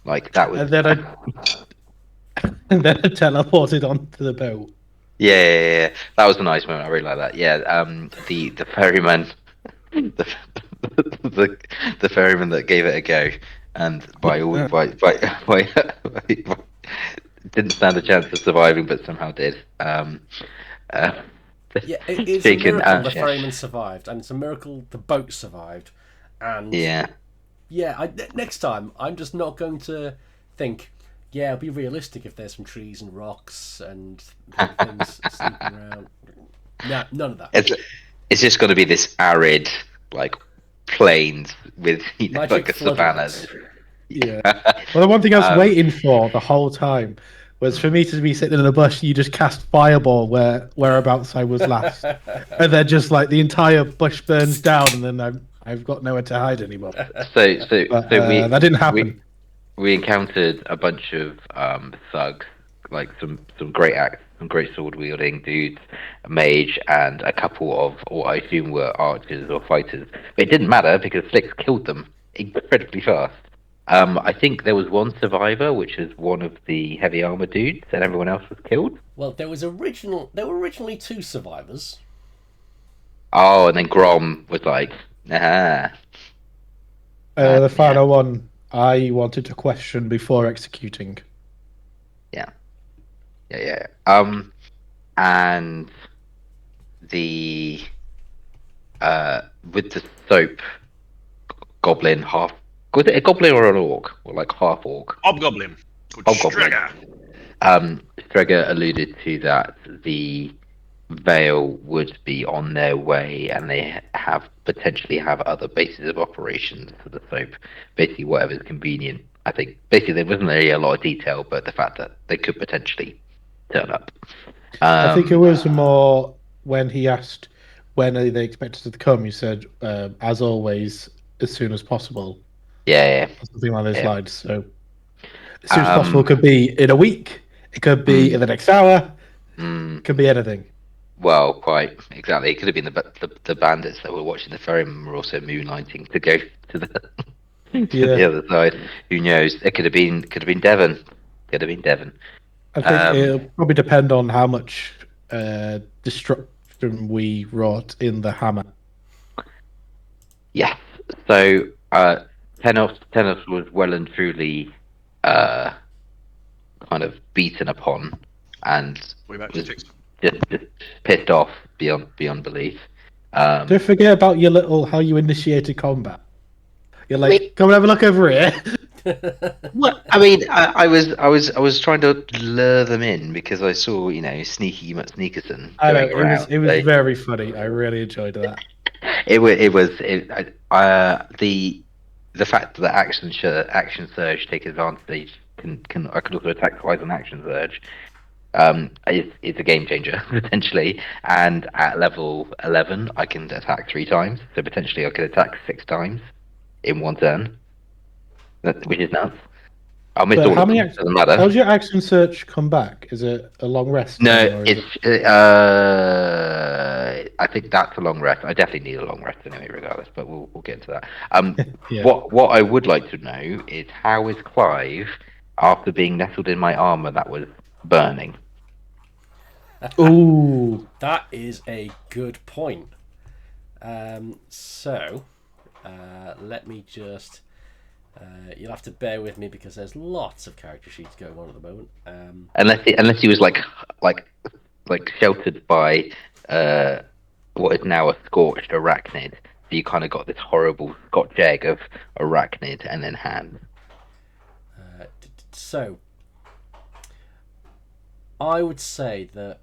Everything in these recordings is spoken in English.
Like that was. And then I teleported onto the boat. Yeah. That was a nice moment. I really like that. Yeah. The ferryman, the the, the ferryman that gave it a go, and by didn't stand a chance of surviving, but somehow did. Uh, Yeah, it is a Shaken miracle the yeah. ferryman survived, and it's a miracle the boat survived. And Yeah. yeah, next time I'm just not going to think. Yeah, it'll be realistic if there's some trees and rocks and things sleeping around. Nah, none of that. It's just going to be this arid, like plains with Magic like a floodlights. savanna. Yeah. Well, the one thing I was Um, waiting for the whole time was for me to be sitting in a bush. You just cast fireball whereabouts I was last, and then just like the entire bush burns down, and then I've got nowhere to hide anymore. so so But so that didn't we happen. we encountered a bunch of thugs, like some great some great sword wielding dudes, a mage, and a couple of what I assume were archers or fighters. But it didn't matter because Flix killed them incredibly fast. I think there was one survivor, which was one of the heavy armor dudes, and everyone else was killed. Well, there were originally two survivors. Oh, and then Grom was like, ah, The yeah, final one I wanted to question before executing. yeah. And the with the soap goblin half was it a goblin or an orc or like half orc? Hobgoblin. Called Hobgoblin. Streger. Streger alluded to that the Vale would be on their way, and they potentially have other bases of operations for the soap. Basically, whatever's convenient. I think basically there wasn't really a lot of detail, but the fact that they could potentially turn up. I think it was more when he asked when are they expected to come. He said, as always, as soon as possible. Yeah. Something along those Yeah. lines. So as soon as possible could be in a week. It could be in the next hour. It could be anything. Well, quite exactly. It could have been the bandits that were watching the ferryman were also moonlighting to go to the other side. Who knows? It could have been Devon. Could have been Devon. I think it'll probably depend on how much destruction we wrought in the hammer. Yes. So Tenos was well and truly kind of beaten upon, and We've actually fixed just pissed off beyond belief. Don't forget about your how you initiated combat. You're like, come and have a look over here. Well, I mean, I was trying to lure them in because I saw sneaky Matt Sneakerson. I know around, it was very funny. I really enjoyed that. The fact that action surge take advantage I could also attack twice on action surge. It's a game changer potentially, and at level 11 I can attack 3 times, so potentially I could attack 6 times in one turn, which is nuts. I'll miss all of them. Doesn't matter. How's your action search come back? Is it a long rest? No, I think that's a long rest. I definitely need a long rest anyway, regardless. But we'll get into that. Yeah. What I would like to know is how is Clive after being nestled in my armor that was burning? Ooh, that is a good point. So let me just. You'll have to bear with me because there's lots of character sheets going on at the moment. Unless he was like sheltered by what is now a scorched arachnid. So you kind of got this horrible scotch egg of arachnid and then hand. So I would say that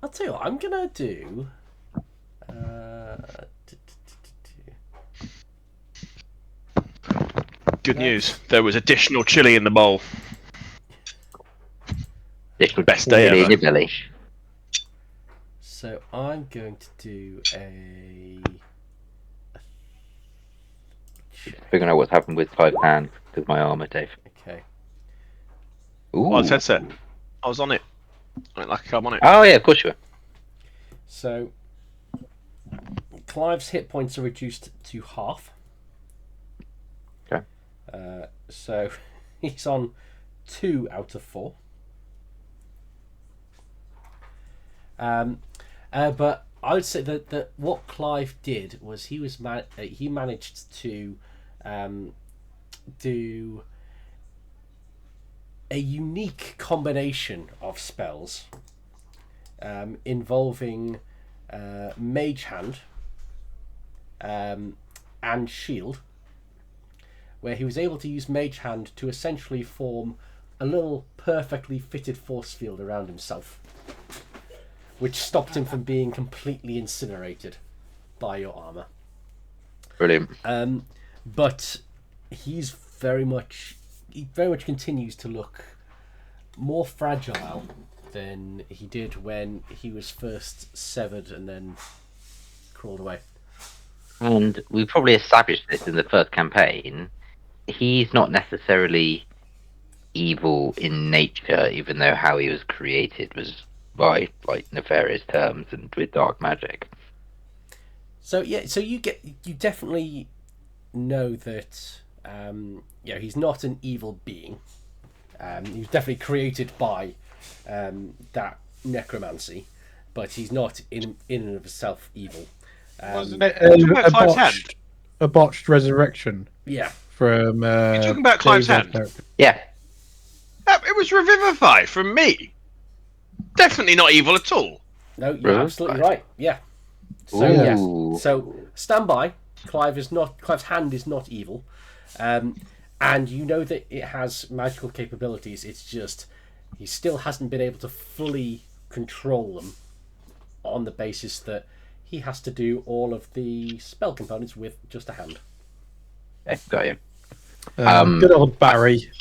I'll tell you what I'm gonna do. Good news. There was additional chili in the bowl. Best day ever. In your belly. So I'm going to do a. Figuring out what's happened with 5 hands with my armor, Dave. Okay. Ooh. Well, headset. I was on it. I'm on it. Oh yeah, of course you were. So Clive's hit points are reduced to half. Okay. So he's on 2 out of 4. But I would say that what Clive did was he managed to do a unique combination of spells involving Mage Hand and Shield, where he was able to use Mage Hand to essentially form a little perfectly fitted force field around himself, which stopped him from being completely incinerated by your armor. Brilliant. But he very much continues to look more fragile than he did when he was first severed and then crawled away. And we probably established this in the first campaign. He's not necessarily evil in nature, even though how he was created was by like nefarious terms and with dark magic. So you definitely know that he's not an evil being. He was definitely created by that necromancy, but he's not in and of himself evil. Wasn't You're it talking about Clive's hand? a botched resurrection Yeah. from You're talking about Clive's Dave's hand? character? Yeah, It was Revivify from me. Definitely not evil at all. No, you're Really? absolutely right. Yeah. So Ooh. yes. So stand by. Clive's hand is not evil, and you know that it has magical capabilities. It's just he still hasn't been able to fully control them, on the basis that he has to do all of the spell components with just a hand. yeah, got you. Good old Barry.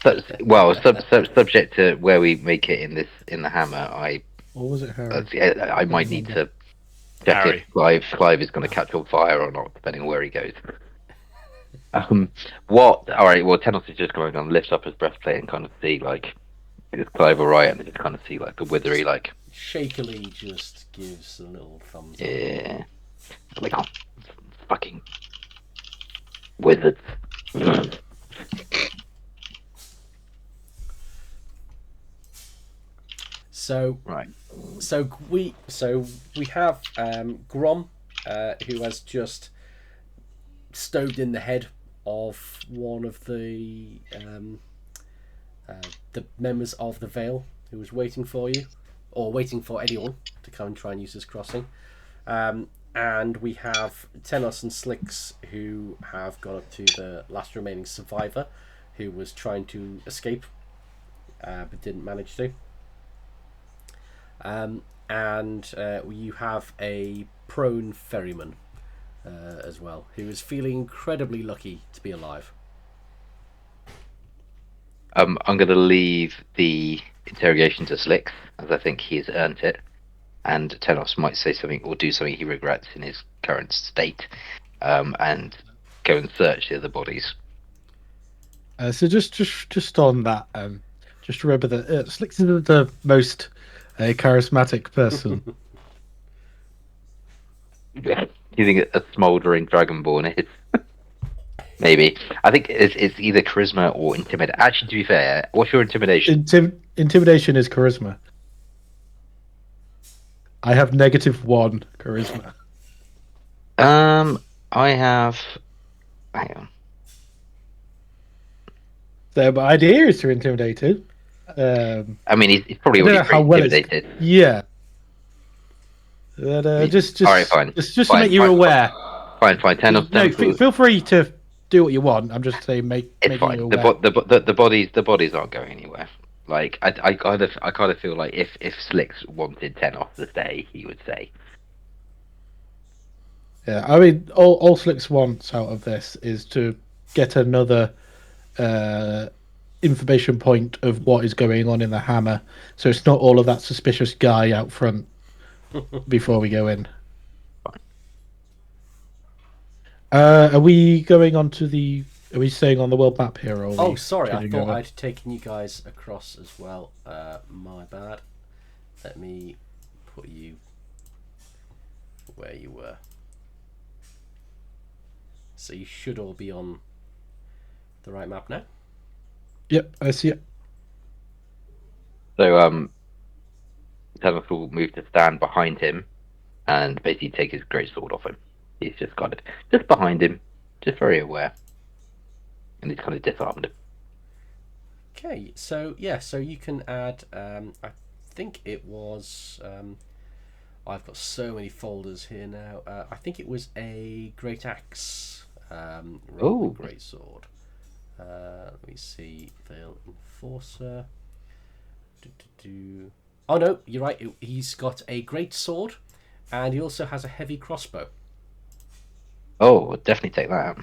Subject to where we make it in the hammer, Or was it Harry? I might need to check Harry. if Clive is going to catch on fire or not, depending on where he goes. What? All right. Well, Tenos is just going to lift up his breastplate and kind of see like, is Clive all right, and just kind of see like the withery like. Shakily just gives a little thumbs up. Yeah. Like, oh, fucking wizards. So Right. So we have Grom, who has just stoved in the head of one of the members of the Vale, who was waiting for you, or waiting for anyone to come and try and use this crossing. And we have Tenos and Slicks, who have gone up to the last remaining survivor, who was trying to escape, but didn't manage to. And you have a prone ferryman as well, who is feeling incredibly lucky to be alive. I'm going to leave the interrogation to Slicks, as I think he's earned it. And Tenos might say something or do something he regrets in his current state, and go and search the other bodies. So just on that, just remember that Slicks is the most charismatic person. You think a smouldering dragonborn is? Maybe. I think it's either charisma or intimidation. Actually, to be fair, what's your intimidation? Intimidation is charisma. I have -1 charisma. I have. Hang on. So my idea is to intimidate him. I mean, he's probably I don't already know pretty how well it's- intimidated. Yeah. But just All right, fine. just to Fine, make you fine, aware. Fine. Tenos. No, feel free to do what you want. I'm just saying, It's making fine. you aware. The bodies aren't going anywhere. Like I kind of feel like if Slicks wanted Tenos to stay, he would stay. Yeah, I mean, all Slicks wants out of this is to get another information point of what is going on in the hammer, so it's not all of that suspicious guy out front before we go in. Are we going on to the? Are we staying on the world map here? Or are Oh, we sorry, I changing thought over? I'd taken you guys across as well. My bad. Let me put you where you were. So you should all be on the right map now. Yep, I see it. So Thanos will move to stand behind him and basically take his great sword off him. He's just kind of just behind him, just very aware, and he's kind of disarmed him. Okay, so yeah, so you can add. I think it was. I've got so many folders here now. I think it was a great axe. Oh. Great sword. Let me see. Veil Enforcer. Oh no, you're right. He's got a great sword, and he also has a heavy crossbow. Oh, definitely take that.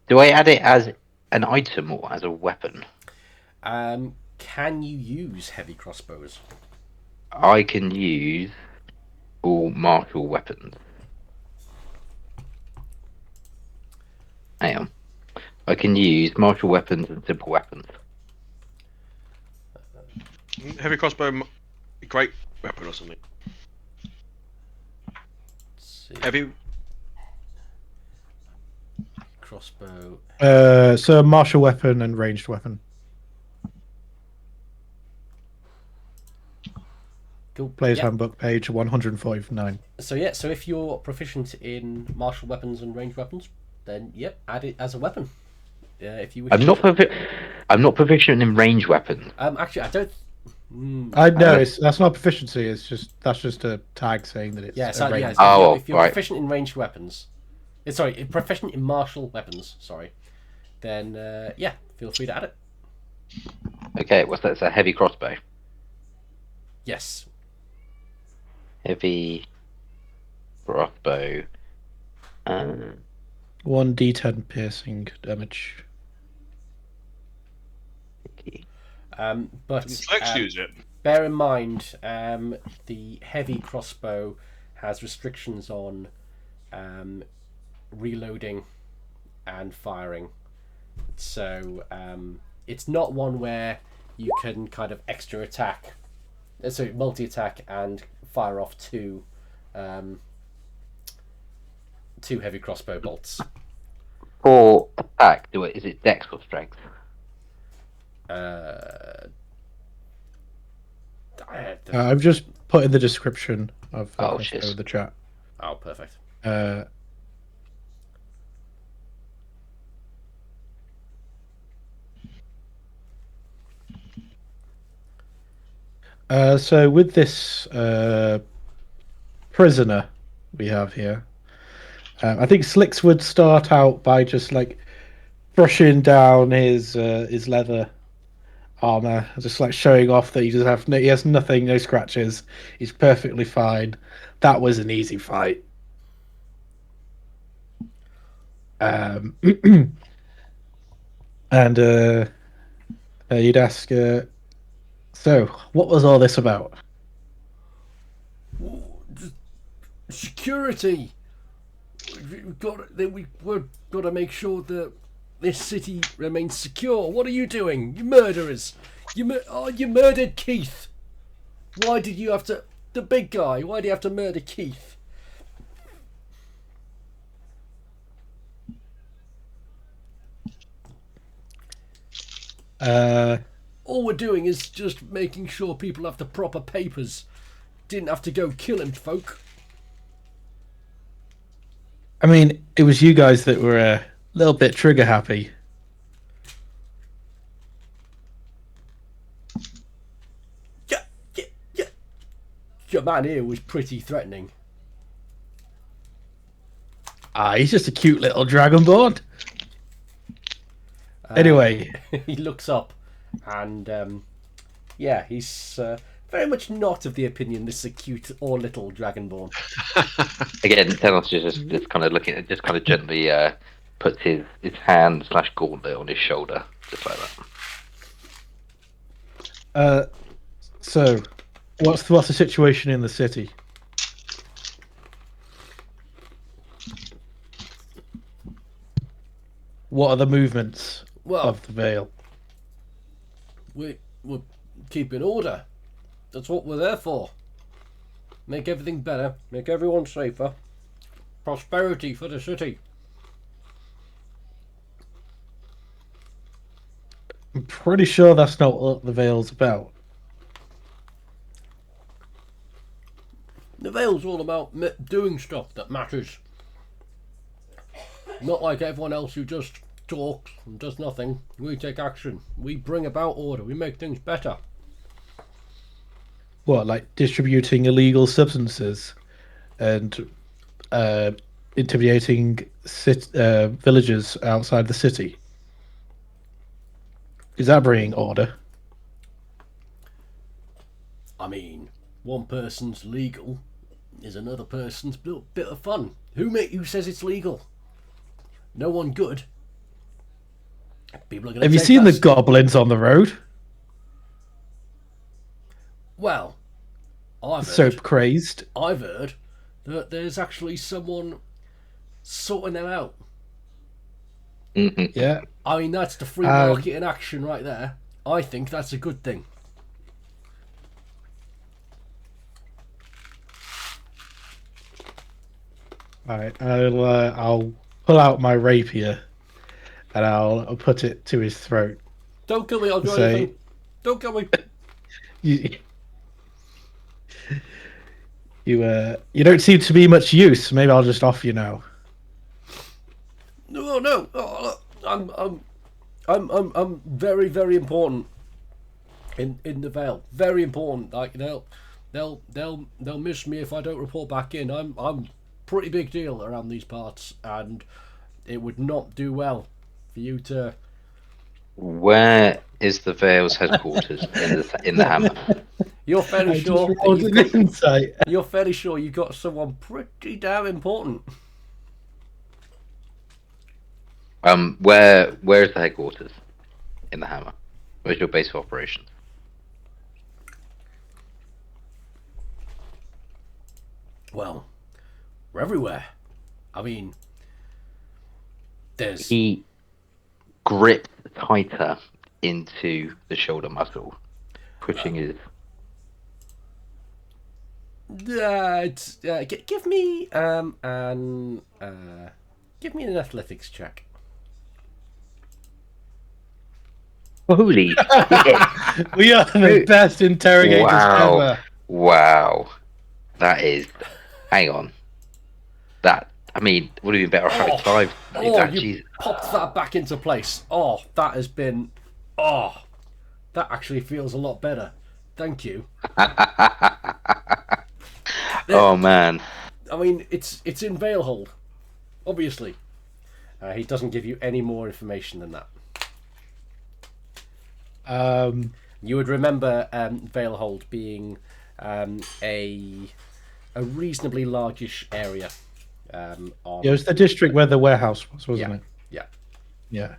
Do I add it as an item or as a weapon? Can you use heavy crossbows? I can use all martial weapons. Hang on. I can use martial weapons and simple weapons. Heavy crossbow, great weapon or something. Let's see. Heavy. Crossbow. So martial weapon and ranged weapon. Cool. Player's Yep. Handbook, page 149. So yeah, so if you're proficient in martial weapons and ranged weapons, then yep, add it as a weapon. If you wish. I'm not proficient in range weapons. Actually, I don't. I know that's not proficiency. That's just a tag saying that it's Yeah, so a range. yeah. If you're right. proficient in ranged weapons, sorry, proficient in martial weapons. Sorry, then yeah, feel free to add it. Okay, what's that? It's a heavy crossbow. Yes. Heavy crossbow. 1d10 piercing damage. But Flex use it. bear in mind, the heavy crossbow has restrictions on reloading and firing. So it's not one where you can kind of extra attack, so multi-attack and fire off two heavy crossbow bolts. For attack, is it dex or strength? I've just put in the description of the Oh, crossbow shiz. in the chat. Oh, perfect. So with this prisoner we have here, I think Slicks would start out by just like brushing down his leather armor, just like showing off that he has nothing, no scratches. He's perfectly fine. That was an easy fight. And you'd ask, so what was all this about? Security. We've got to make sure that this city remains secure. What are you doing? You murderers! You murdered Keith. Why did you have to? The big guy. Why do you have to murder Keith? All we're doing is just making sure people have the proper papers. Didn't have to go killing folk. I mean, it was you guys that were a little bit trigger happy. Yeah. Your man here was pretty threatening. He's just a cute little dragonborn. Anyway, He looks up, and yeah, he's very much not of the opinion this is a cute or little dragonborn. Again, Thanos is just kind of looking, just kind of gently puts his hand / gauntlet on his shoulder, just like that. so what's the situation in the city? What are the movements of the Veil? We're keeping order. That's what we're there for. Make everything better. Make everyone safer. Prosperity for the city. I'm pretty sure that's not what the Veil's about. The Veil's all about doing stuff that matters. Not like everyone else who just talks and does nothing. We take action. We bring about order. We make things better. What, like distributing illegal substances and intimidating villagers outside the city? Is that bringing order? I mean, one person's legal is another person's bit of fun. Who says it's legal? No one good. People are going to. Have you seen the goblins on the road? Well, So crazed. I've heard that there's actually someone sorting them out. Yeah. I mean, that's the free market in action right there. I think that's a good thing. All right. I'll pull out my rapier and I'll put it to his throat. Don't kill me, I'll do Say- anything. Don't kill me. You, you don't seem to be much use. Maybe I'll just off you now. No. Oh, look, I'm very, very important in the Vale. Very important. Like they'll miss me if I don't report back in. I'm pretty big deal around these parts, and it would not do well for you to. Where is the Vale's headquarters in the Hammer? You're fairly sure. Just rolled an insight. You're fairly sure you got someone pretty damn important. Where is the headquarters in the Hammer? Where's your base of operations? Well, we're everywhere. I mean, there's. He gripped tighter into the shoulder muscle, pushing his. Give me give me an athletics check. Holy shit! We are the best interrogators ever. Wow. That is. Hang on. That. I mean, would have been better off having 5. You Jesus. popped that back into place. Oh, that has been. Oh, that actually feels a lot better. Thank you. Oh man. I mean, it's in Valehold, obviously. He doesn't give you any more information than that. You would remember Valehold being a reasonably largish area. It was the district where the warehouse was, wasn't it? Yeah.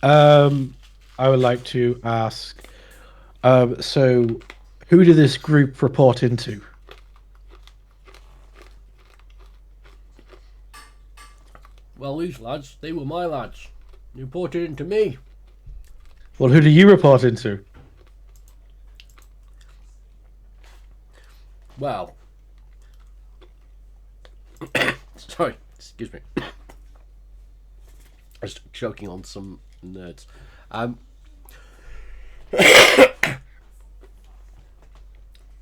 I would like to ask. So, who did this group report into? Well, these lads, they were my lads. They reported into me. Well, who do you report into? Well, sorry, excuse me. I was choking on some nerds.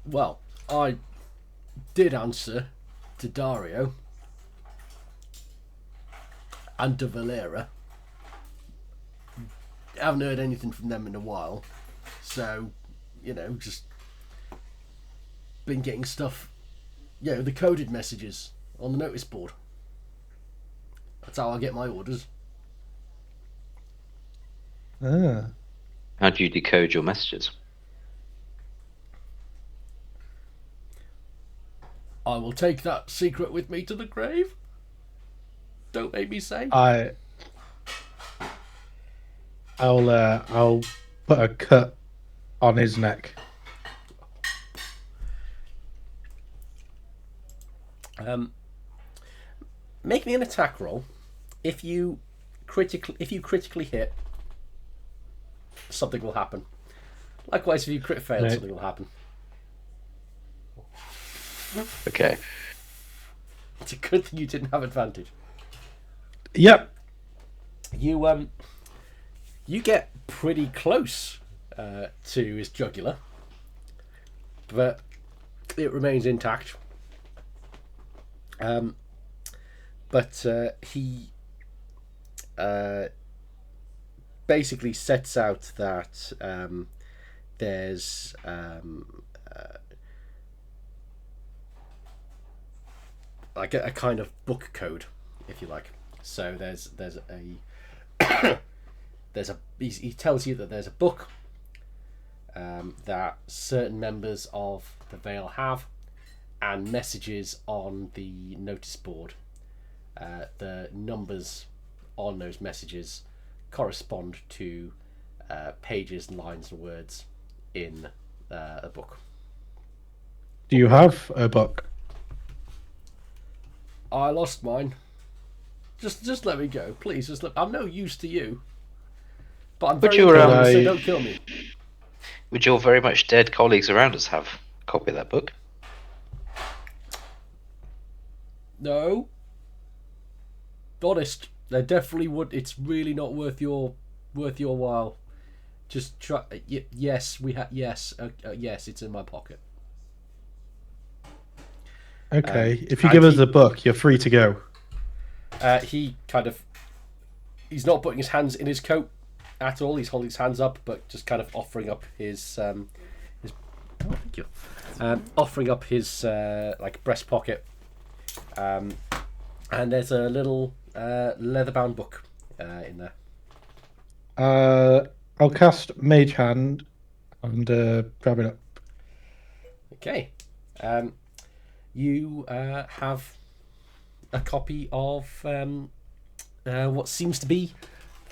Well, I did answer to Dario and to Valera. I haven't heard anything from them in a while, so just been getting stuff, the coded messages on the notice board. That's how I get my orders. Ah. How do you decode your messages? I will take that secret with me to the grave. Don't make me say. I'll put a cut on his neck. Make me an attack roll. If you critically hit, something will happen. Likewise, if you crit fail, Right. something will happen. Okay. It's a good thing you didn't have advantage. Yep. You You get pretty close to his jugular, but it remains intact. But he basically sets out that there's like a kind of book code, if you like. So there's a he tells you that there's a book that certain members of the Vale have, and messages on the notice board. The numbers on those messages correspond to pages, lines, and words in a book. Do you have a book? I lost mine. Just let me go, please. Just let. I'm no use to you. But I'm But very you're, important, so I- don't kill me. Would your very much dead colleagues around us have a copy of that book? No. Honest, they definitely would. It's really not worth your while. Just try. Yes, we have. Yes, yes, it's in my pocket. Okay. If you and give us he- the book, you're free to go. He kind of. He's not putting his hands in his coat at all. He's holding his hands up, but just kind of offering up his. Oh, thank you. Offering up his like breast pocket. And there's a little leather-bound book in there. I'll cast Mage Hand and grab it up. Okay. You have a copy of what seems to be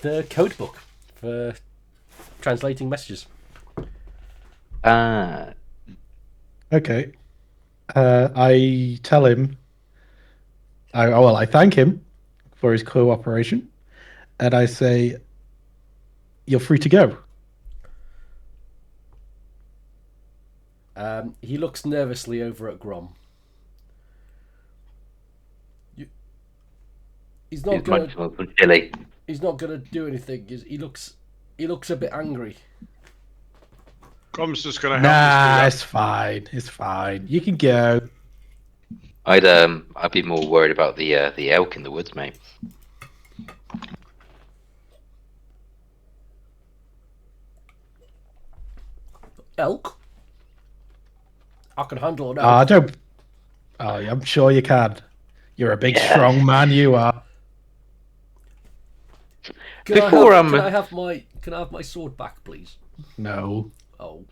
the code book for translating messages. Okay. I tell him. I thank him for his cooperation, and I say, "You're free to go." He looks nervously over at Grom. He's not He's gonna. much more than chilly. He's not gonna do anything. He looks a bit angry. Grom's just gonna help Nah, us it's fine. It's fine. You can go. I'd be more worried about the elk in the woods, mate. Elk. I can handle an elk. Ah, don't. Oh, I'm sure you can. You're a big, Yeah. strong man. You are. Can I before, have my sword back, please? No. Oh.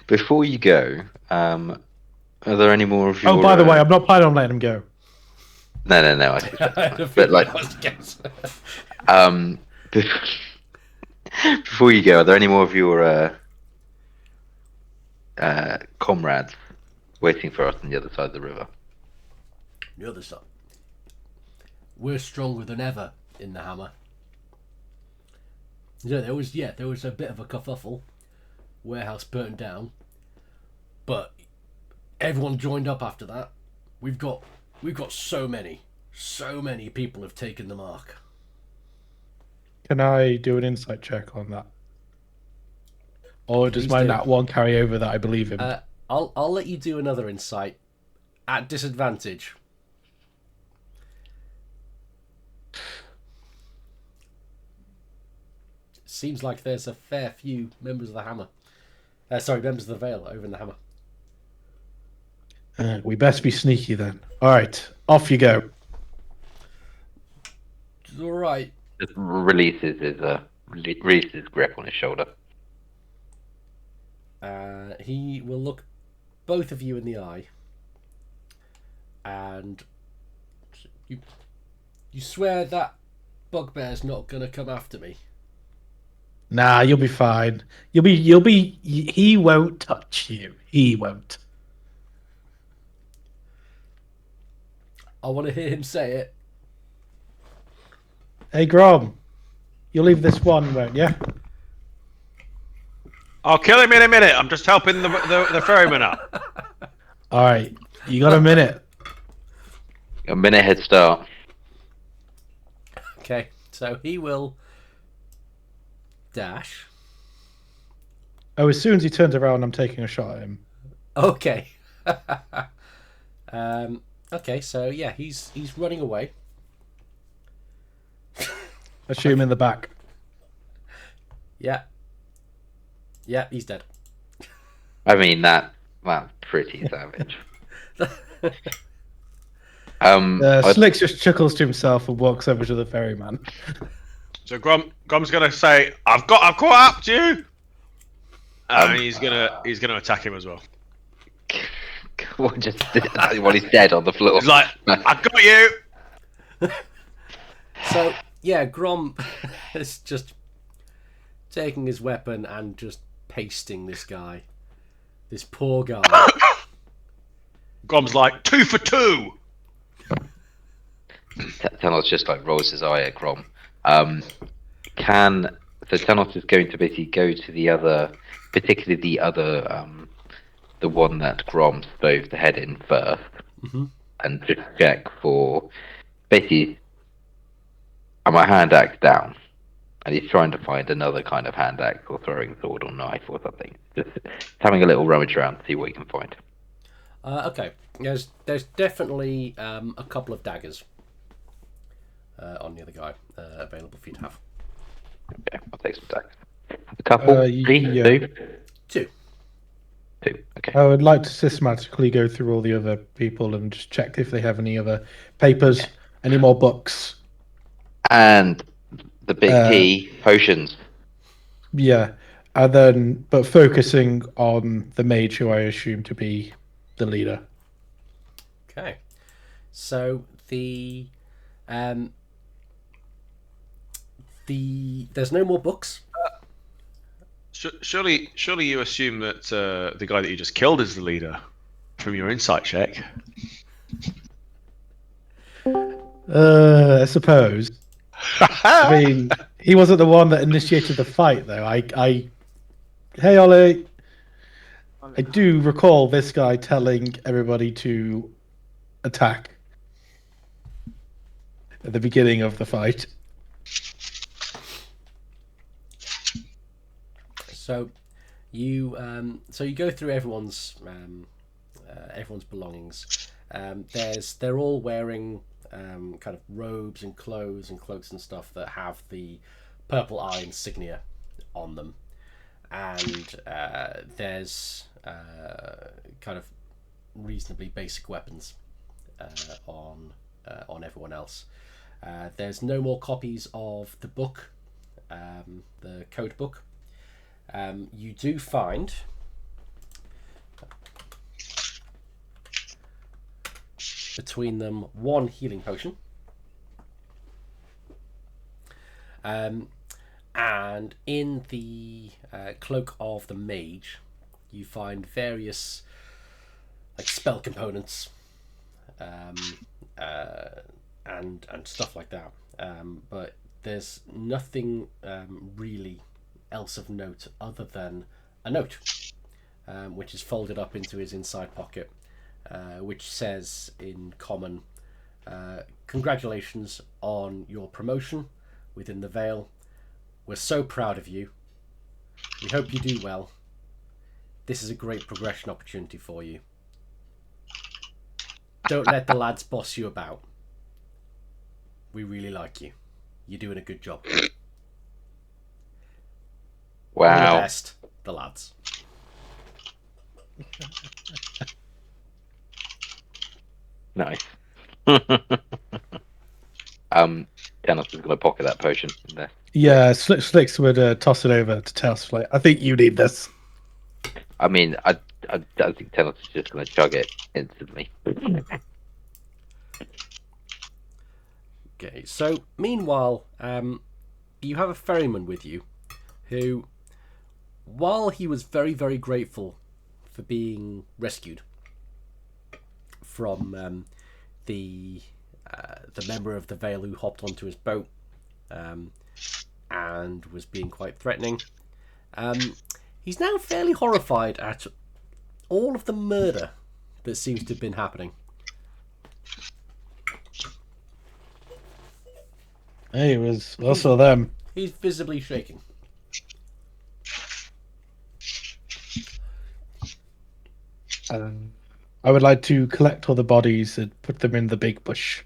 Before you go, are there any more of your? Oh, by the way, I'm not planning on letting him go. No. I think that's fine. But like, before you go, are there any more of your comrades waiting for us on the other side of the river? The other side. We're stronger than ever in the Hammer. Yeah, there was a bit of a kerfuffle. Warehouse burnt down, but everyone joined up after that. We've got so many people have taken the mark. Can I do an insight check on that? Or does Please my do. nat one carry over that I believe him? I'll let you do another insight at disadvantage. Seems like there's a fair few members of the Hammer. Members of the Vale over in the Hammer. We best be sneaky then. All right, off you go. All right. Just releases his grip on his shoulder. He will look both of you in the eye, and you swear that bugbear's not gonna come after me. Nah, you'll be fine. He won't touch you. He won't. I want to hear him say it. Hey, Grom, you'll leave this one, won't you? I'll kill him in a minute. I'm just helping the ferryman up. All right, you got a minute. A minute head start. Okay, so he will Dash. Oh, as soon as he turns around, I'm taking a shot at him. Okay. Okay, so yeah, he's running away. I shoot him in the back. Yeah. Yeah, he's dead. I mean that's pretty savage. I'd- Slicks just chuckles to himself and walks over to the ferryman. So Grom's gonna say, "I've caught up to you," and he's gonna attack him as well. Well, just while he's dead on the floor. He's like, "I got you." So yeah, Grom is just taking his weapon and just pasting this guy. This poor guy. Grom's like, 2 for 2. Thanos just like rolls his eye at Grom. So Thanos is going to basically go to the other, particularly the one that Grom stove the head in first, and just check for basically. Am I hand axe down? And he's trying to find another kind of hand axe or throwing sword or knife or something. Just having a little rummage around to see what he can find. Okay, there's definitely a couple of daggers on the other guy available for you to have. Okay, I'll take some daggers. A couple, three, yeah. Two. Okay. I would like to systematically go through all the other people and just check if they have any other papers, any more books. And the big P, potions. Yeah, and then but focusing on the mage who I assume to be the leader. Okay, so there's no more books. Surely you assume that the guy that you just killed is the leader from your insight check. I suppose. I mean, he wasn't the one that initiated the fight, though. Hey, Ollie. I do recall this guy telling everybody to attack at the beginning of the fight. So you go through everyone's belongings. They're all wearing kind of robes and clothes and cloaks and stuff that have the purple eye insignia on them, and there's kind of reasonably basic weapons on everyone else. There's no more copies of the book, the code book. You do find between them one healing potion, and in the cloak of the mage you find various like spell components and stuff like that, but there's nothing really else of note other than a note which is folded up into his inside pocket, which says in common, "Congratulations on your promotion within the Vale. We're so proud of you. We hope you do well. This is a great progression opportunity for you. Don't let the lads boss you about. We really like you. You're doing a good job. All the Wow. best, the lads." Nice. Thanos is going to pocket that potion in there. Yeah, Slicks would toss it over to Tails. Like, I think you need this. I mean, I don't think Thanos is just going to chug it instantly. Okay, so meanwhile, you have a ferryman with you who, while he was very, very grateful for being rescued from the member of the Vale who hopped onto his boat and was being quite threatening, he's now fairly horrified at all of the murder that seems to have been happening. Hey, it was also them. He's visibly shaking. I would like to collect all the bodies and put them in the big bush.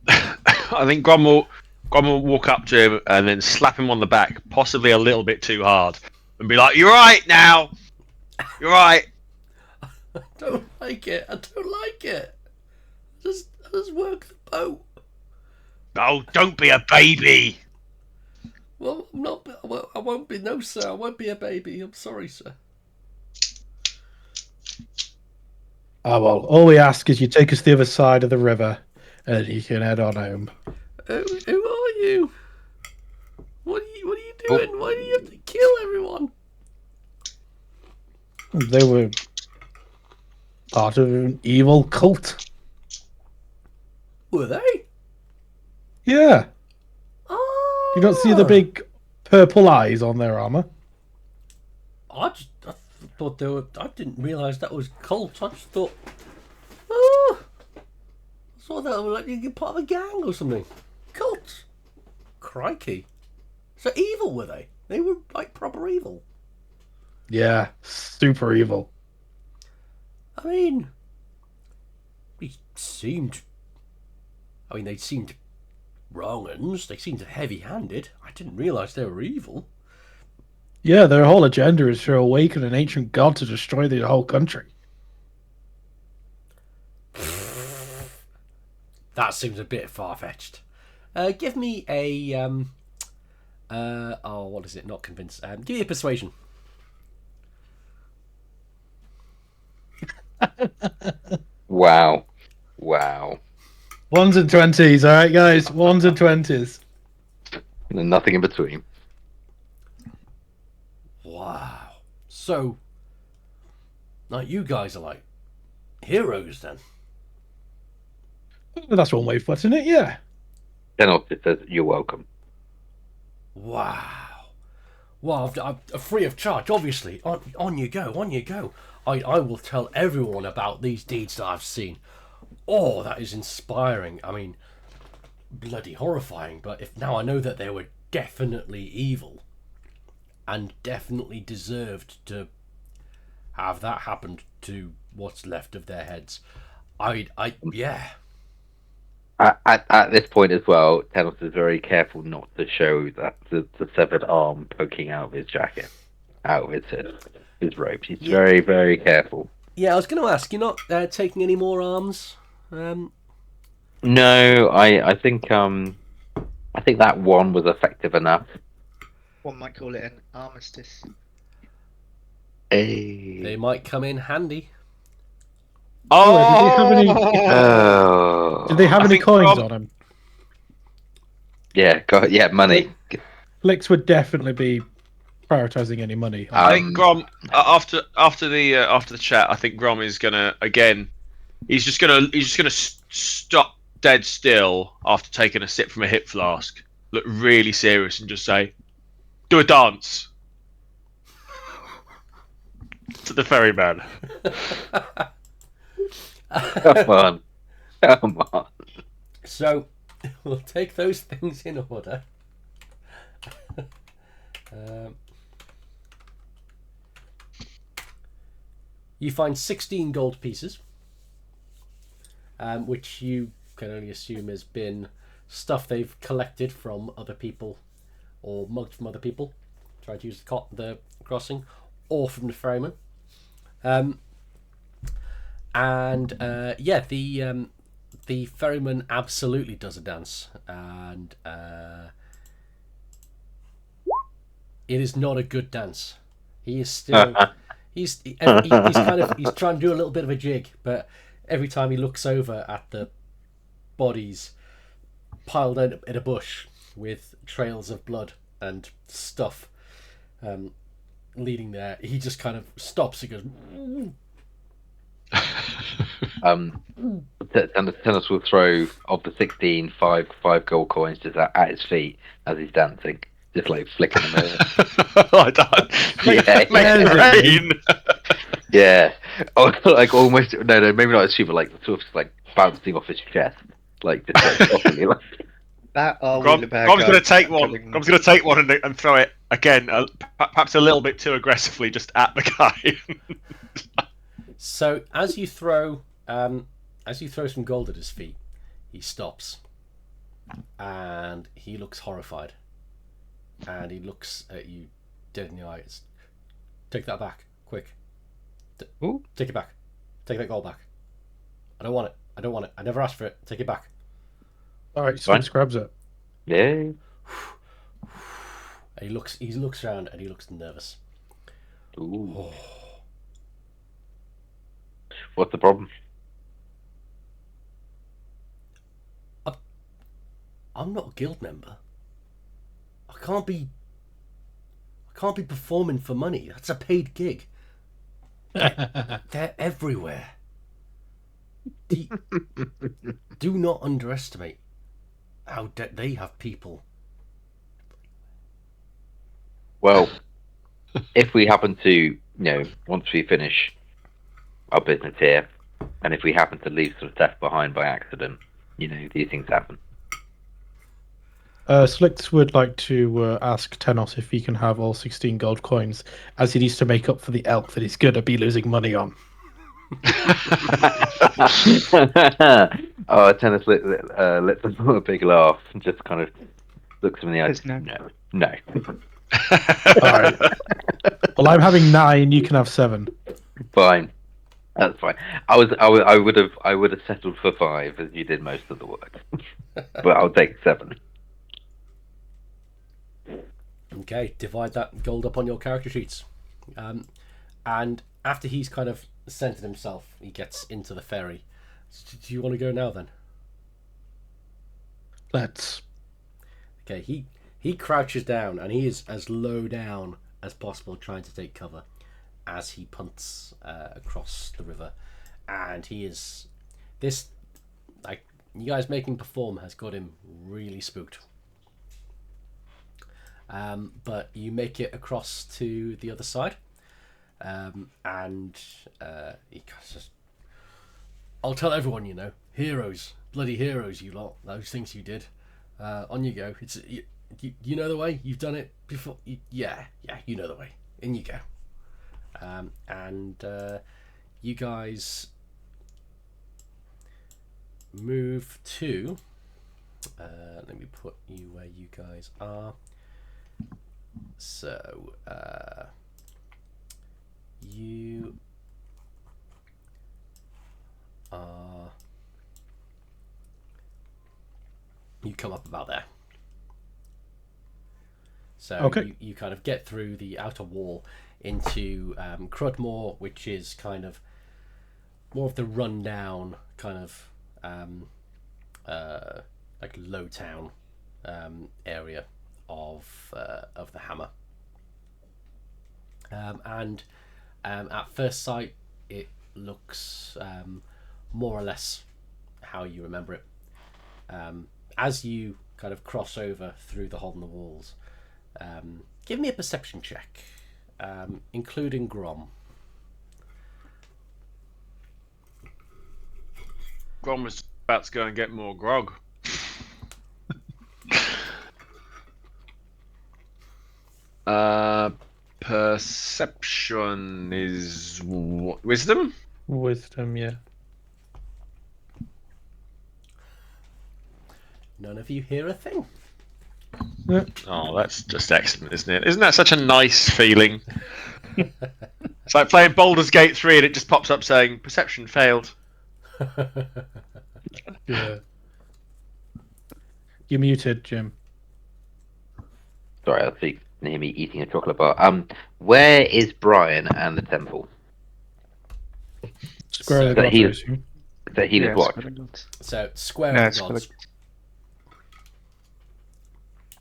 I think Grom will walk up to him and then slap him on the back, possibly a little bit too hard, and be like, "You're right now. You're right." I don't like it. I don't like it. Just work the boat. Oh, don't be a baby. Well, I'm not. I won't be. No, sir. I won't be a baby. I'm sorry, sir. Oh well, all we ask is you take us to the other side of the river, and you can head on home. Who are you? What are you doing? Why do you have to kill everyone? They were part of an evil cult. Were they? Yeah. Oh. You don't see the big purple eyes on their armor? I thought they were. I didn't realise that was cult. I just thought. Oh. I thought that was like you're part of a gang or something. Cult. Crikey. So evil were they? They were like proper evil. Yeah, super evil. I mean, they seemed wrong uns. They seemed heavy-handed. I didn't realise they were evil. Yeah, their whole agenda is to awaken an ancient god to destroy the whole country. That seems a bit far-fetched. Give me a what is it? Not convinced. Give me a persuasion. Wow. Ones and 20s, all right, guys. Ones and 20s. And nothing in between. Wow. So, like, you guys are like heroes then. That's one way of putting it, yeah. Then it says, "You're welcome." Wow. Well, I'm free of charge, obviously. On you go, on you go. I will tell everyone about these deeds that I've seen. Oh, that is inspiring. I mean, bloody horrifying. But if now I know that they were definitely evil and definitely deserved to have that happen to what's left of their heads, yeah. At this point as well, Tenos is very careful not to show that the severed arm poking out of his jacket, out of his robe. He's very, very careful. Yeah, I was going to ask, you're not taking any more arms? No, I think that one was effective enough. One might call it an armistice. They might come in handy. Did they have any coins on them? Yeah, money. Flix would definitely be prioritizing any money. I think Grom after the chat, I think Grom is gonna again. He's just gonna stop dead still after taking a sip from a hip flask. Look really serious and just say, "Do a dance." To the ferryman. Come on. So, we'll take those things in order. You find 16 gold pieces, which you can only assume has been stuff they've collected from other people or mugged from other people, tried to use the crossing, or from the ferryman. The ferryman absolutely does a dance, and it is not a good dance. He is still he's trying to do a little bit of a jig, but every time he looks over at the bodies piled in a bush with trails of blood and stuff leading there, he just kind of stops and goes. Tennis will throw of the 16 five gold coins just at his feet as he's dancing, just like flicking them over. Like that. Make rain. Yeah, like almost no, maybe not as super, like sort of like bouncing off his chest, like just like, properly, like. That Grom's going to take one. Grom's going to take one and throw it again, perhaps a little bit too aggressively, just at the guy. So as you throw some gold at his feet, he stops, and he looks horrified, and he looks at you dead in the eyes. Take that back, quick. Ooh. Take it back. Take that gold back. I don't want it. I don't want it. I never asked for it. Take it back. All right, Fine. Sphinx grabs it. Yeah. And he looks around and he looks nervous. Ooh. What's the problem? I'm not a guild member. I can't be performing for money. That's a paid gig. They're everywhere. Do not underestimate how they have people. Well, if we happen to, once we finish our business here, and if we happen to leave some stuff behind by accident, these things happen. Slix would like to ask Tenos if he can have all 16 gold coins, as he needs to make up for the elk that he's going to be losing money on. Oh, Tennis lets a big laugh and just kind of looks him in the eyes. There's No. All right. Well, I'm having 9. You can have 7. Fine. That's fine. I would have settled for 5 as you did most of the work, but I'll take 7. Okay, divide that gold up on your character sheets. And after he's kind of centered himself, he gets into the ferry. Do you want to go now then? Let's. Okay, he crouches down and he is as low down as possible, trying to take cover as he punts across the river. And he is this, like, you guys making perform has got him really spooked. But you make it across to the other side, and he says, "I'll tell everyone, heroes, bloody heroes, you lot. Those things you did. On you go. It's you know the way. You've done it before. Yeah, you know the way. In you go." And you guys move to. Let me put you where you guys are. So, you are... You come up about there. So Okay. you kind of get through the outer wall into Crudmore, which is kind of more of the rundown kind of like low town area of the Hammer, and at first sight it looks more or less how you remember it. As you kind of cross over through the hole in the walls, give me a perception check, including Grom. Grom was about to go and get more grog. Perception is wisdom. Wisdom, yeah. None of you hear a thing. Oh, that's just excellent, isn't it? Isn't that such a nice feeling? It's like playing Baldur's Gate 3 and it just pops up saying, perception failed. Yeah. You're muted, Jim. Sorry, I was you can hear me eating a chocolate bar. Where is Brian and the temple? Square of the That gods, he- I assume. That he was what? So square No, of it's the for gods.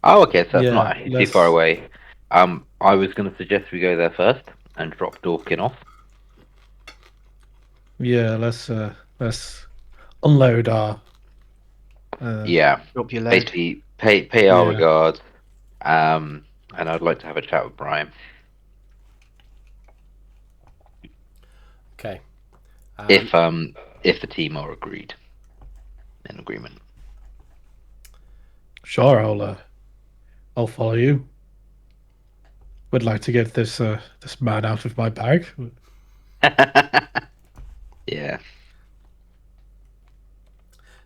Oh, okay, so that's Yeah, not actually too let's- far away. I was going to suggest we go there first and drop Dorkin off. Yeah, let's unload our. Yeah, Drop your load. basically pay our Yeah. regards. And I'd like to have a chat with Brian. Okay. If the team are in agreement. Sure, I'll follow you. Would like to get this man out of my bag.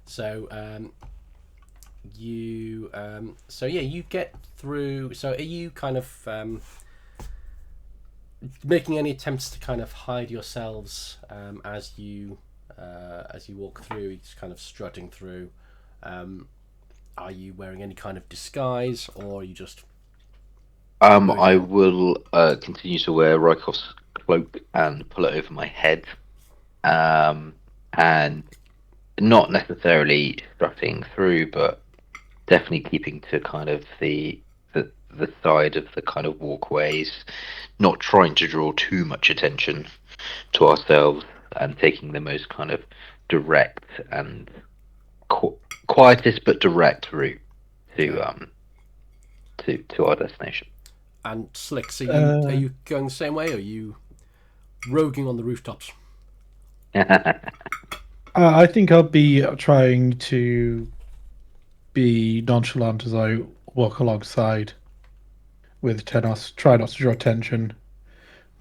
So you get through. So are you kind of making any attempts to kind of hide yourselves as you walk through? Just kind of strutting through. Are you wearing any kind of disguise, or are you just? I will continue to wear Rykov's cloak and pull it over my head, and not necessarily strutting through, but definitely keeping to kind of the side of the kind of walkways, not trying to draw too much attention to ourselves, and taking the most kind of direct and quietest but direct route to to our destination. And Slicks, are you going the same way, or are you roguing on the rooftops? I think I'll be trying to be nonchalant as I walk alongside with Tenos. Try not to draw attention.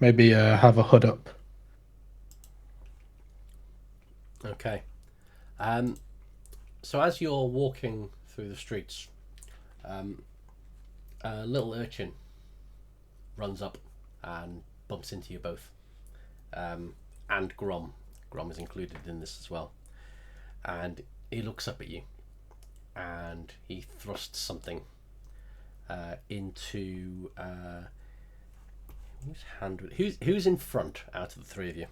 Maybe have a hood up. Okay. So as you're walking through the streets, a little urchin runs up and bumps into you both, and Grom. Grom is included in this as well, and he looks up at you, and he thrusts something into whose hand? Who's in front out of the three of you?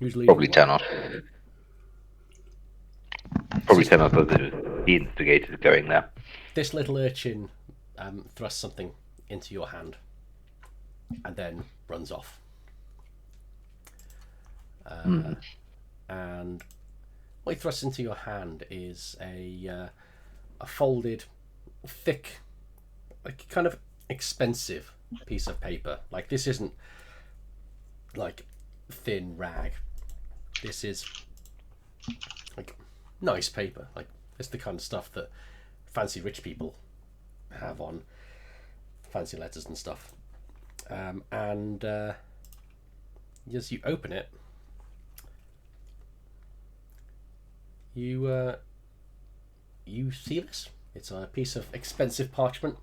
Who's leading? Probably Tanos. Probably Tanos was the instigator going there. This little urchin thrusts something into your hand and then runs off. And what he thrusts into your hand is a folded, thick, like kind of expensive piece of paper. Like, this isn't like thin rag. This is like nice paper. Like, it's the kind of stuff that fancy rich people have on fancy letters and stuff. And as you open it, you see this. It's a piece of expensive parchment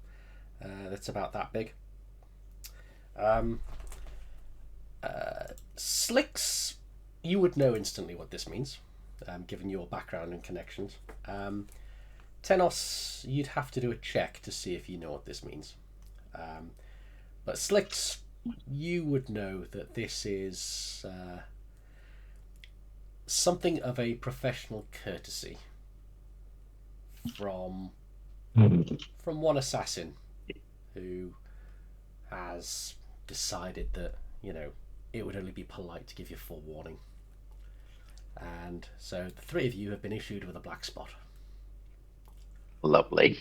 that's about that big. Slicks, you would know instantly what this means, given your background and connections. Tenos, you'd have to do a check to see if you know what this means. But Slicks, you would know that this is something of a professional courtesy from one assassin who has decided that, you know, it would only be polite to give you full warning. And so the three of you have been issued with a black spot. Lovely.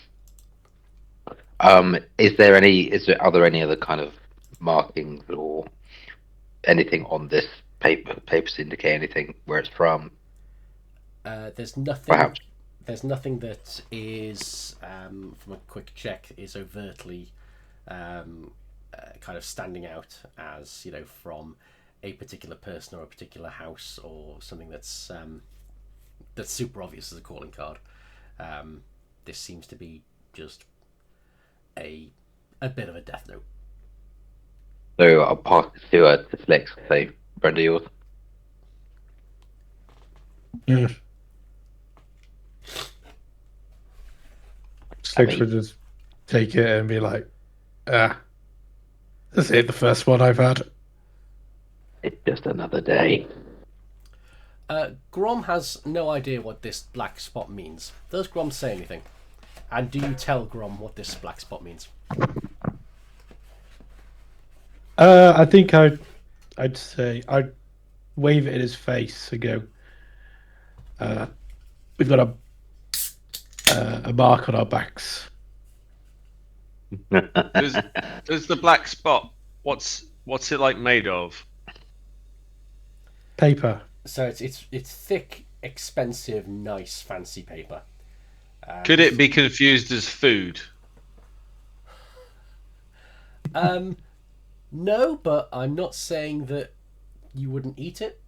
Are there any other kind of markings or anything on this papers indicate anything where it's from? There's nothing. Perhaps. There's nothing that is, from a quick check, is overtly kind of standing out as, you know, from a particular person or a particular house or something that's super obvious as a calling card. This seems to be just a bit of a death note. So I'll pass it to Slicks. Say, Brenda, yours. Slicks would just take it and be like, this ain't the first one I've had. It's just another day. Grom has no idea what this black spot means. Does Grom say anything? And do you tell Grom what this black spot means? I think I'd say I'd wave it in his face and go, we've got a mark on our backs. Does the black spot? What's it like made of? Paper. So it's thick, expensive, nice, fancy paper. Could it be confused as food? No, but I'm not saying that you wouldn't eat it.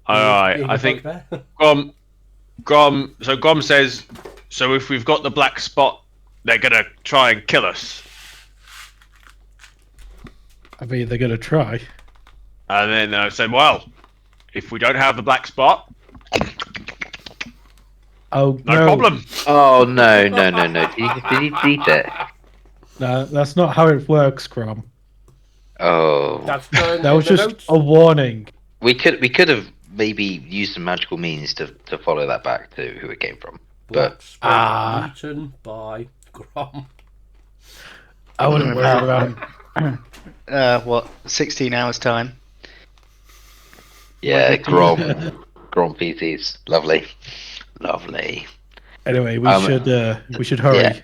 All right, I think Grom. So Grom says, so if we've got the black spot, they're gonna try and kill us. I mean, they're going to try. And then I said, well, if we don't have the black spot, Oh, no no. problem. Oh no. Did he delete it? No, that's not how it works, Crom. Oh, That's done. That was in the just notes. a warning. we could have maybe used some magical means to follow that back to who it came from. Black But spot eaten by Grom. I wouldn't worry about him. What? 16 hours time. yeah, Wait, Grom feces, lovely. Anyway, we should hurry.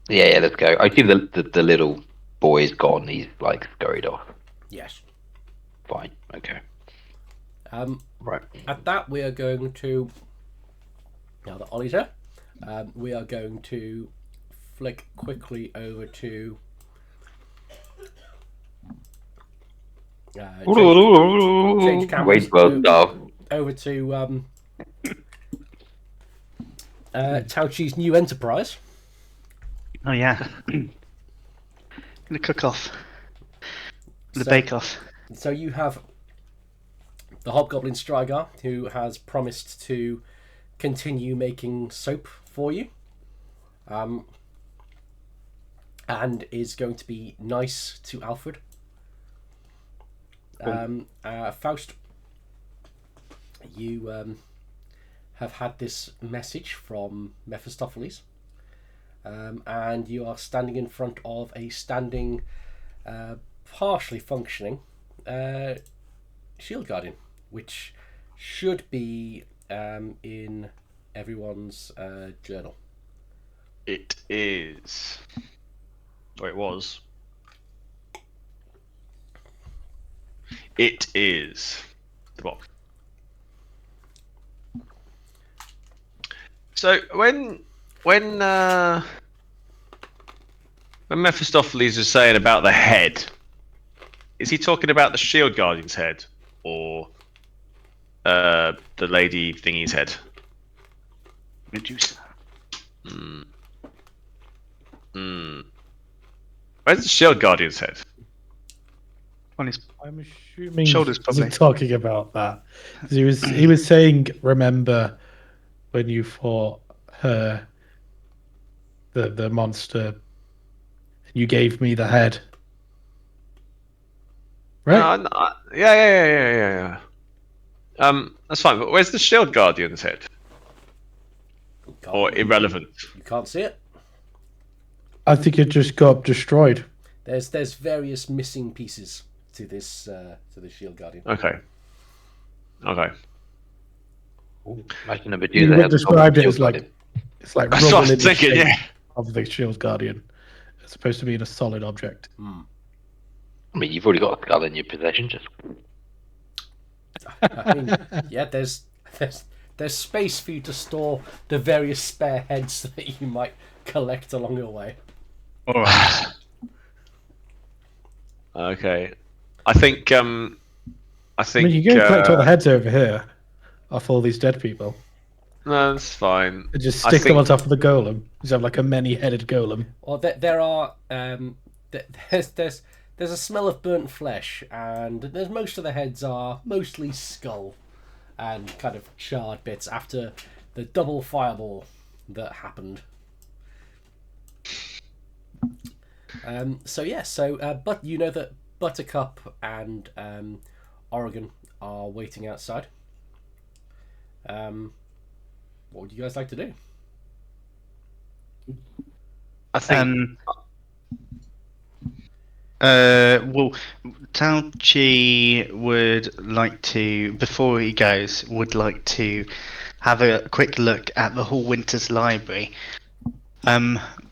Yeah. Let's go. I think the little boy's gone. He's like scurried off. Yes. Fine. Okay. Right. At that, we are going to. Now that Ollie's here, we are going to flick quickly over to. Change cameras Wait, well, no. over to Tao Chi's new enterprise. Oh yeah. The cook-off. The So- bake-off. So you have the Hobgoblin Strygar, who has promised to continue making soap for you, and is going to be nice to Alfred. Faust, you have had this message from Mephistopheles, and you are standing in front of a standing, partially functioning Shield Guardian, which should be in everyone's journal. It is. Or it was. It is the box. So when Mephistopheles is saying about the head, is he talking about the Shield Guardian's head or the lady thingy's head? Medusa. Where's the Shield Guardian's head? On his I'm assuming Shoulders, he probably. wasn't talking about that. 'Cause he was saying, remember when you fought her, the monster, you gave me the head. Right? Yeah. That's fine. But where's the Shield Guardian's head? Or irrelevant? You can't see it. I think it just got destroyed. There's various missing pieces to this Shield Guardian. Okay. Imagine a You Medusa would has describe it Shield as like Guardian. it's like That's what I rubble was in the thinking. shape Yeah. of the Shield Guardian. It's supposed to be in a solid object. I mean, you've already got a skull in your possession. Just I mean, yeah, there's space for you to store the various spare heads that you might collect along your way. all right. Okay. I think. I mean, you can collect all the heads over here off all these dead people No, that's fine. and just I stick them think- on top of the golem. Just have like a many-headed golem. Or there are there's a smell of burnt flesh, and there's most of the heads are mostly skull and kind of charred bits after the double fireball that happened. But you know that Buttercup and Oregon are waiting outside. What would you guys like to do? I think. Well, Tao Chi would like to, before he goes, would like to have a quick look at the Hall Winters library.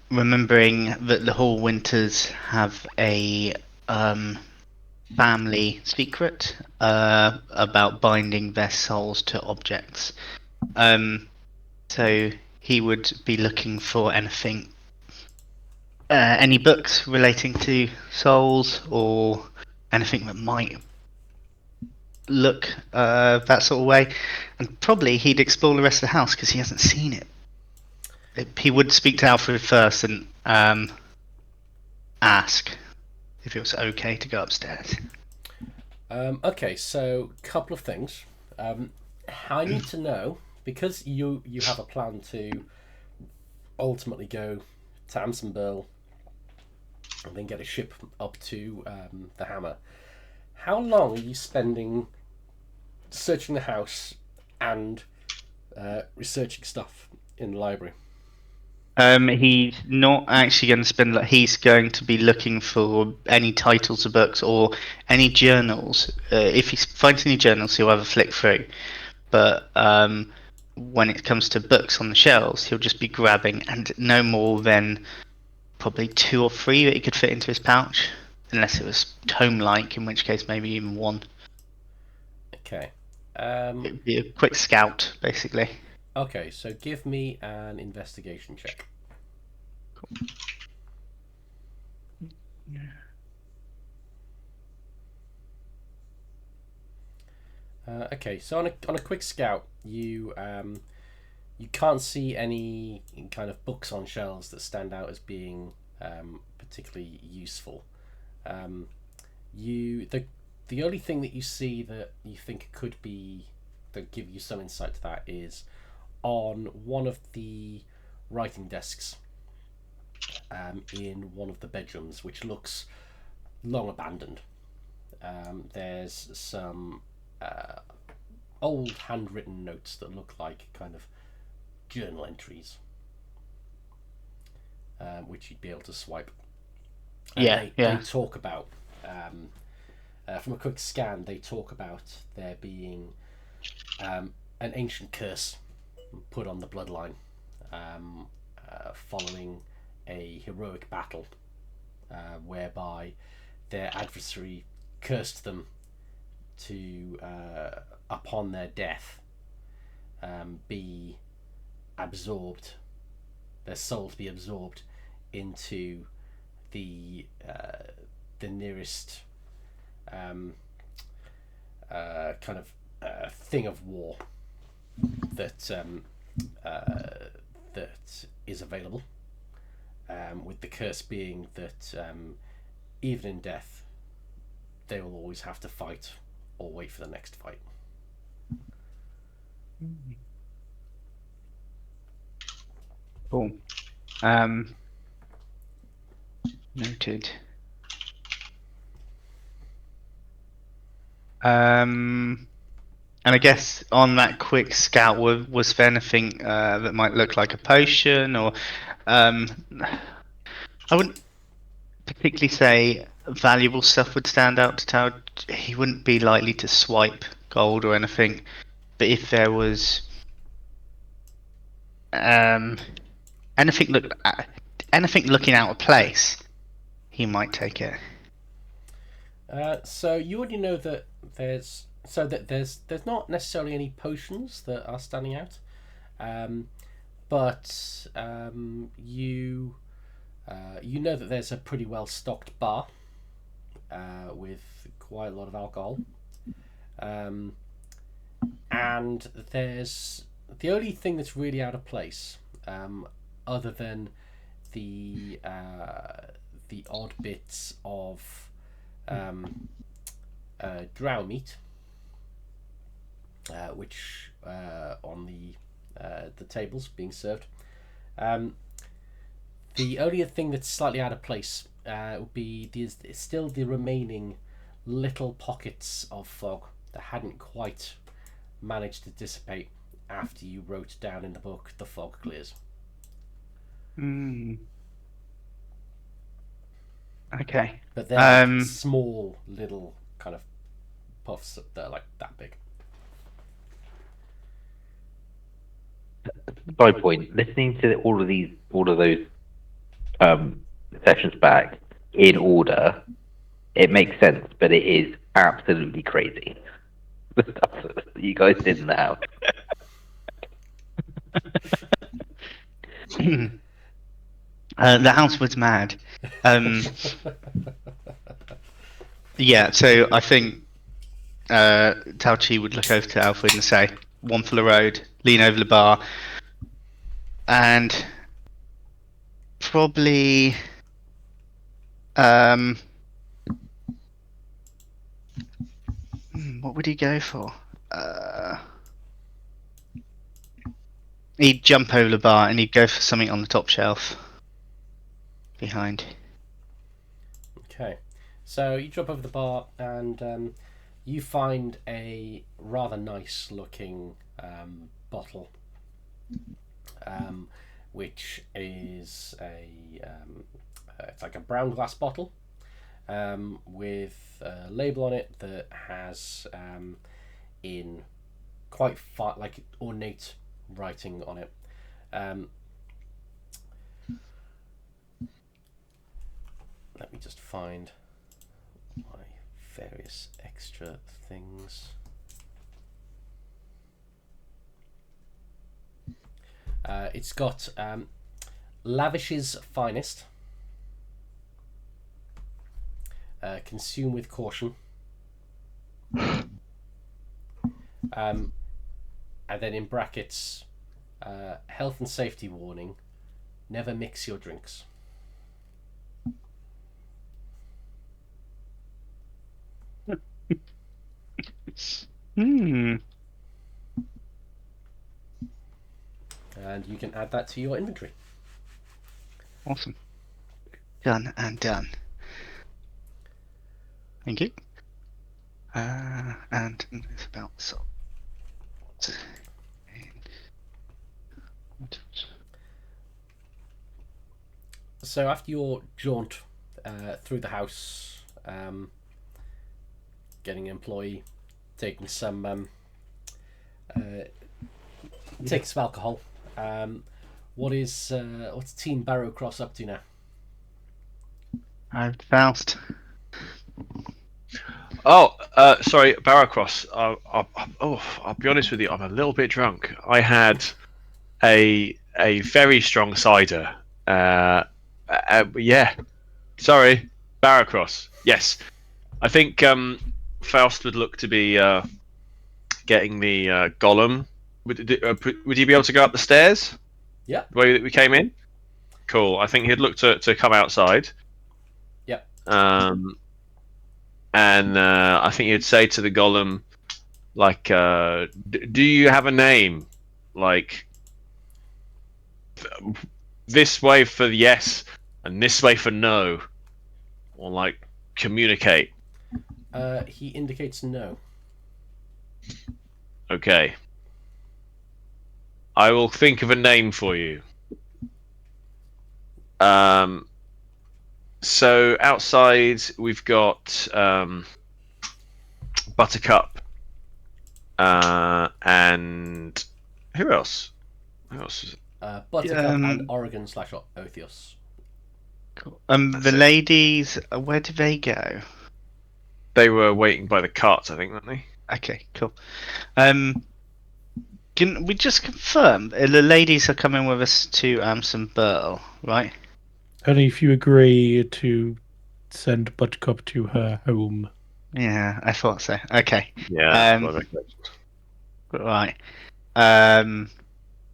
Remembering that the Hall Winters have a family secret about binding their souls to objects. So he would be looking for anything. Any books relating to souls or anything that might look that sort of way, and probably he'd explore the rest of the house because he hasn't seen it. He would speak to Alfred first and ask if it was okay to go upstairs. Okay, so couple of things. I need to know, because you have a plan to ultimately go to Amsonburl and then get a ship up to the Hammer. How long are you spending searching the house and researching stuff in the library? He's not actually going to spend. He's going to be looking for any titles of books or any journals. If he finds any journals, he'll have a flick through. But when it comes to books on the shelves, he'll just be grabbing, and no more than probably 2 or 3 that he could fit into his pouch, unless it was tome-like, in which case maybe even 1. Okay. It'd be a quick scout, basically. Okay, so give me an investigation check. Okay, so on a quick scout, you can't see any kind of books on shelves that stand out as being particularly useful. The only thing that you see that you think could be that give you some insight to that is on one of the writing desks in one of the bedrooms, which looks long abandoned. There's some old handwritten notes that look like kind of journal entries, which you'd be able to swipe. And they talk about, from a quick scan, they talk about there being an ancient curse put on the bloodline following a heroic battle whereby their adversary cursed them to, upon their death, be absorbed, their soul to be absorbed into the nearest kind of thing of war that that is available. With the curse being that even in death, they will always have to fight or wait for the next fight. Cool. Noted. And I guess on that quick scout, was there anything that might look like a potion, or I wouldn't particularly say valuable stuff would stand out to Tao. He wouldn't be likely to swipe gold or anything, but if there was anything looking out of place, he might take it. So you already know that there's not necessarily any potions that are standing out, but you know that there's a pretty well stocked bar with quite a lot of alcohol, and there's the only thing that's really out of place, other than the odd bits of drow meat, which on the tables being served. The only thing that's slightly out of place would be still the remaining little pockets of fog that hadn't quite managed to dissipate after you wrote down in the book the fog clears. Okay. But they're like small little kind of puffs that are like that big. By point, listening to all of those sessions back in order, it makes sense, but it is absolutely crazy. The stuff that you guys did in the house. The house was mad. Yeah, so I think Tao Chi would look over to Alfred and say, "One for the road." Lean over the bar, and probably what would he go for? He'd jump over the bar and he'd go for something on the top shelf behind. Okay, so you jump over the bar and you find a rather nice looking bottle, which is it's like a brown glass bottle with a label on it that has in quite like ornate writing on it. Let me just find my various extra things. It's got Lavish's finest. Consume with caution. And then in brackets, health and safety warning: never mix your drinks. Hmm. And you can add that to your inventory. Awesome. Done and done. Thank you. And it's about so. So after your jaunt through the house, getting an employee, taking some taking some alcohol, what's Team Barrowcross up to now? I'm Faust. Oh, sorry, Barrowcross. I'll be honest with you. I'm a little bit drunk. I had a very strong cider. Yeah. Sorry, Barrowcross. Yes, I think Faust would look to be getting the golem. Would he be able to go up the stairs? Yeah. The way that we came in. Cool. I think he'd look to come outside. Yep. And I think he'd say to the golem, like, do you have a name? Like, this way for yes, and this way for no. Or, like, communicate. He indicates no. Okay. I will think of a name for you. So outside we've got Buttercup, and who else? Who else is it? Buttercup and Oregon / Othios. Cool. That's The it. ladies, where did they go? They were waiting by the carts, I think, weren't they? Okay, cool. Can we just confirm the ladies are coming with us to Amson Burl, right? Only if you agree to send Buttercup to her home. Yeah, I thought so. Okay. Yeah. Right.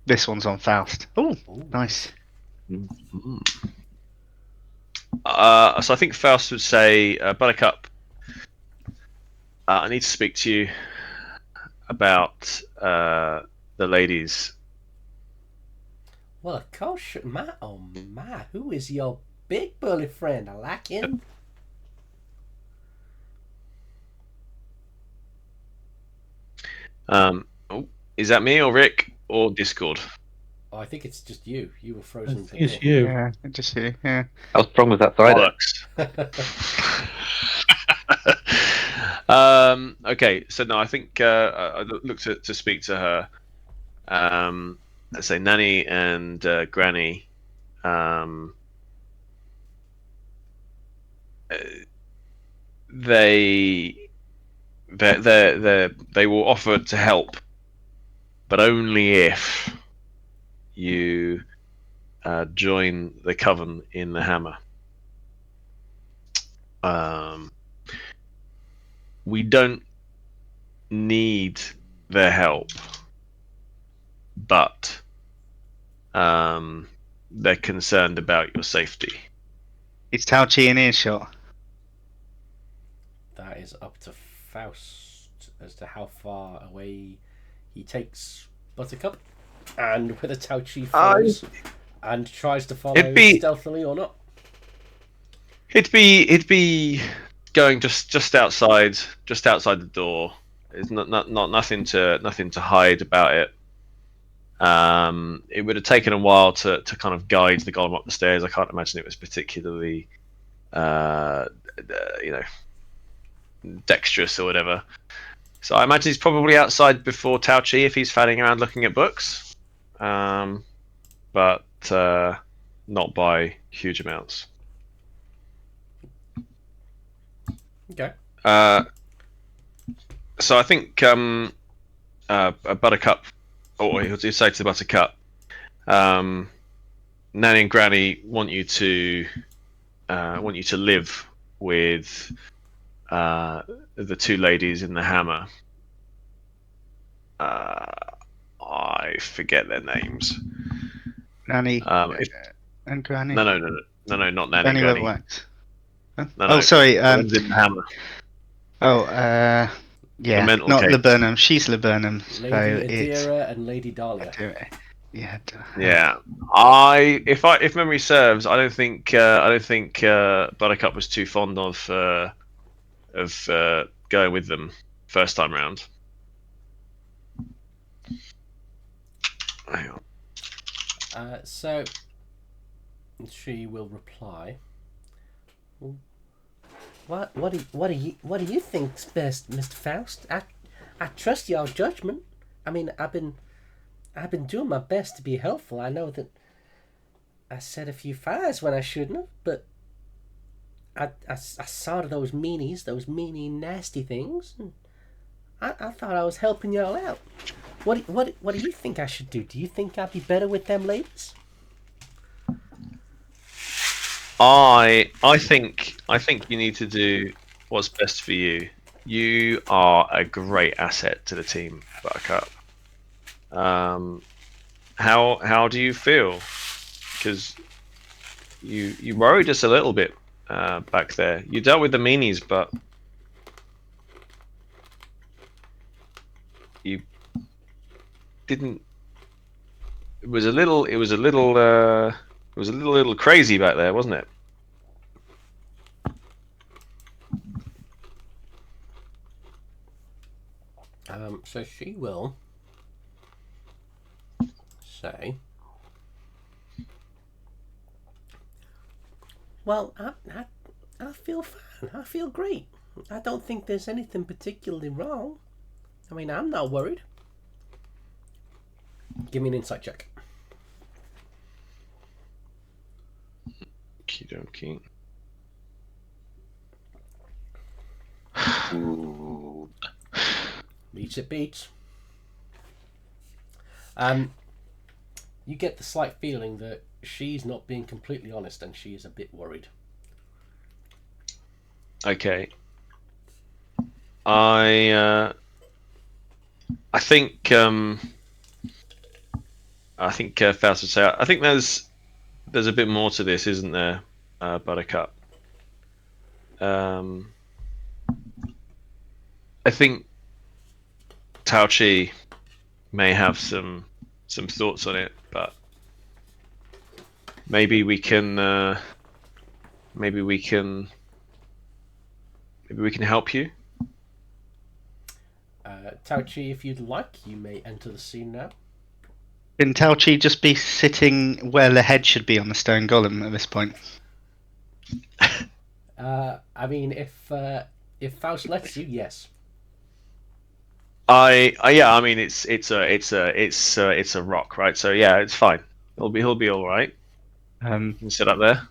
This one's on Faust. Oh, nice. So I think Faust would say, Buttercup, I need to speak to you about the ladies. Well, of course, oh my, who is your big burly friend? I like him. Is that me or Rick or Discord? Oh, I think it's just you. You were frozen. It's you. Yeah, just yeah. How strong was that cider? Bollocks. Okay, so no, I think I look to speak to her. Let's say Nanny and Granny. They will offer to help, but only if you join the coven in the Hammer. We don't need their help, but they're concerned about your safety. Is Tao Chi in earshot? That is up to Faust as to how far away he takes Buttercup, and whether Tao Chi follows and tries to follow stealthily or not. It'd be going just outside the door. It's not nothing to hide about it. It would have taken a while to kind of guide the golem up the stairs. I can't imagine it was particularly, dexterous or whatever. So I imagine he's probably outside before Tao Chi if he's fanning around looking at books, but not by huge amounts. Okay. So I think a Buttercup, or he'll say to the Buttercup, Nanny and Granny want you to live with the two ladies in the hammer. I forget their names. Nanny If, and Granny. no, not Nanny. Granny Granny. Wax. Huh? No, Oh, sorry. the ones in the hammer. Yeah, mental not case. Laburnum. She's Laburnum. Lady So it's Adira and Lady Dahlia. yeah. Yeah, if memory serves, I don't think Buttercup was too fond of going with them first time round. Hang on. So she will reply. What do you think's best, Mr. Faust? I trust your judgment. I mean, I've been doing my best to be helpful. I know that I set a few fires when I shouldn't have, but I saw to those meanie, nasty things. And I thought I was helping y'all out. What do you think I should do? Do you think I'd be better with them ladies? I think you need to do what's best for you. You are a great asset to the team, Buttercup. How do you feel? Because you worried us a little bit back there. You dealt with the meanies, but you didn't. It was a little crazy back there, wasn't it? So she will say, well, I feel fine. I feel great. I don't think there's anything particularly wrong. I mean, I'm not worried. Give me an insight check. Okie dokie. Beats it beats. You get the slight feeling that she's not being completely honest and she is a bit worried. Okay. I think Faust would say I think there's a bit more to this, isn't there, Buttercup? I think Tao Chi may have some thoughts on it, but maybe we can help you. Tao Chi, if you'd like, you may enter the scene now. Can Tao Chi just be sitting where the head should be on the stone golem at this point? I mean, if Faust lets you, yes. Yeah. I mean, it's a rock, right? So yeah, it's fine. He'll be all right. You can sit up there.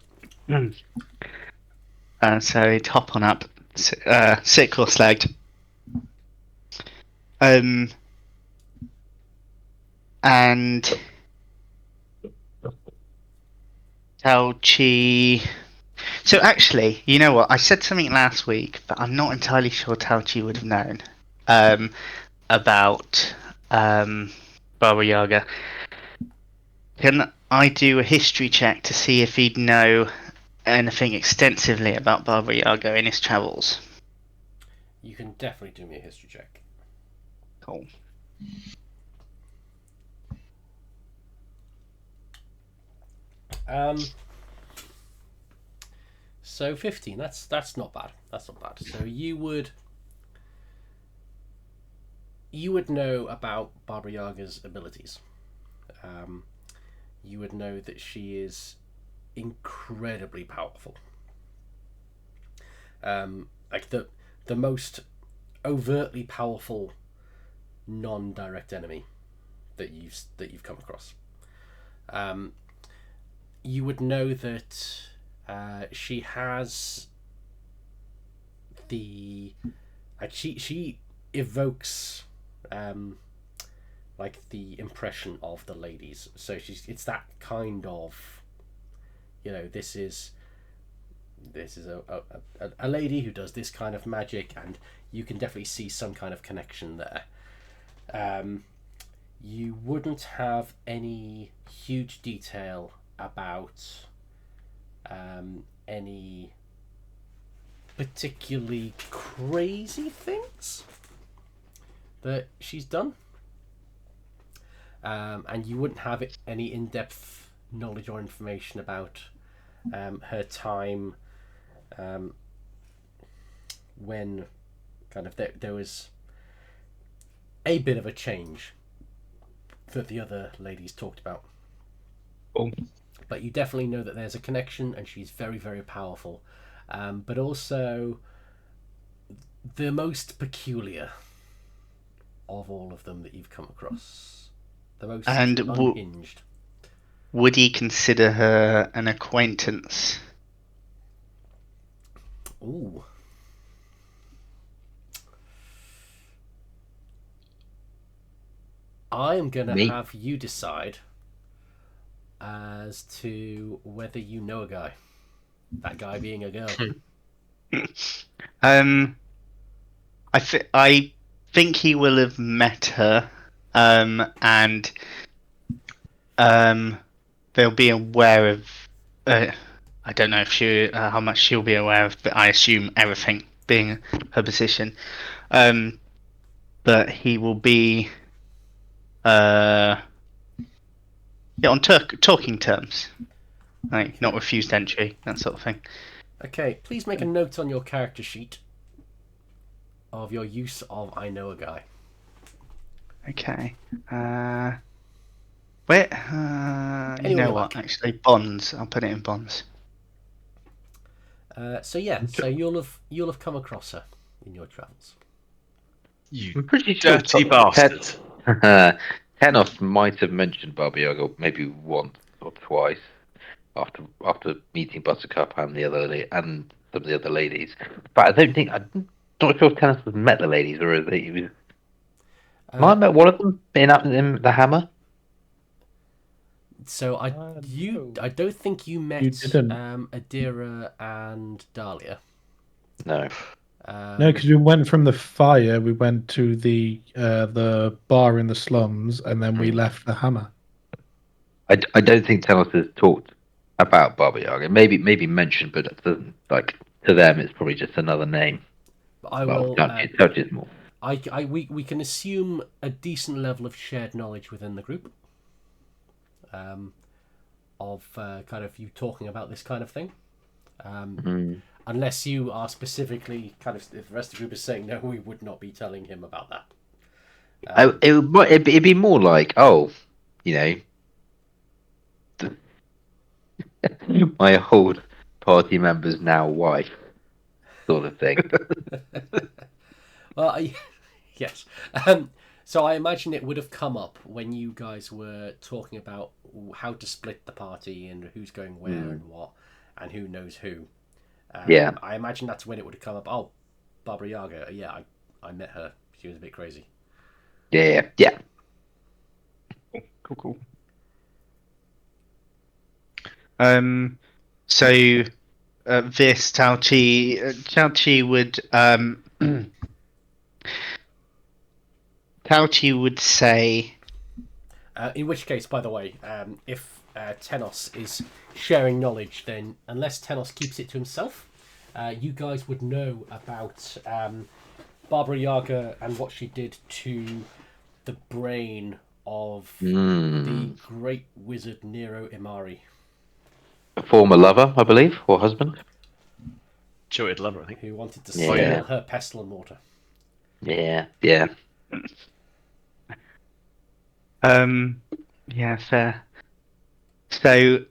So he'd hop on up, sit cross-legged. And Tao Chi. So actually, you know what? I said something last week, but I'm not entirely sure Tao Chi would have known. about Baba Yaga. Can I do a history check to see if he'd know anything extensively about Baba Yaga in his travels? You can definitely do me a history check. Cool. So 15. That's not bad. That's not bad. So you would know about Baba Yaga's abilities. You would know that she is incredibly powerful. Like the most overtly powerful non-direct enemy that you've come across. You would know that she has she evokes like the impression of the ladies. So it's that kind of, this is a lady who does this kind of magic, and you can definitely see some kind of connection there. You wouldn't have any huge detail about any particularly crazy things that she's done. And you wouldn't have any in-depth knowledge or information about her time when kind of there was a bit of a change that the other ladies talked about. Cool. But you definitely know that there's a connection, and she's very, very powerful. But also the most peculiar of all of them that you've come across. The most unhinged. Would he consider her an acquaintance? Ooh. I am going to have you decide as to whether you know a guy. That guy being a girl. I think he will have met her, and they'll be aware of. I don't know if how much she'll be aware of, but I assume everything, being her position. But he will be on talking terms, like not refused entry, that sort of thing. Okay, please make a note on your character sheet of your use of I know a guy. Okay. Where? You know what? Actually, bonds. I'll put it in bonds. So you'll have come across her in your travels. You I'm pretty sure dirty bastard. Tenos might have mentioned Baba Yaga maybe once or twice after meeting Buttercup and and some of the other ladies. But I'm not sure if Tenos has met the ladies, or is he was. I met one of them in the Hammer. So I don't think you met Adira and Dahlia. No. No, because we went from the fire, we went to the bar in the slums, and then we left the Hammer. I don't think Tenos has talked about Baba Yaga. Maybe mentioned, but it doesn't, like, to them it's probably just another name. But I will. Touches more. We can assume a decent level of shared knowledge within the group. Of kind of you talking about this kind of thing. Unless you are specifically kind of, if the rest of the group is saying no, we would not be telling him about that. It'd be more like, my old party member's now wife, sort of thing. Well, yes. So I imagine it would have come up when you guys were talking about how to split the party and who's going where and what, and who knows who. Yeah. I imagine that's when it would have come up. Oh, Baba Yaga. Yeah, I met her. She was a bit crazy. Yeah. Cool. So this Chao Chi would Tauchi would say, In which case, by the way, if Tenos is sharing knowledge, then unless Tenos keeps it to himself, you guys would know about Barbara Yaga and what she did to the brain of the great wizard Nero Imari. A former lover, I believe, or husband. Jilted lover, I think. Who wanted to Yeah. steal her pestle and mortar. Yeah. yeah, fair. So,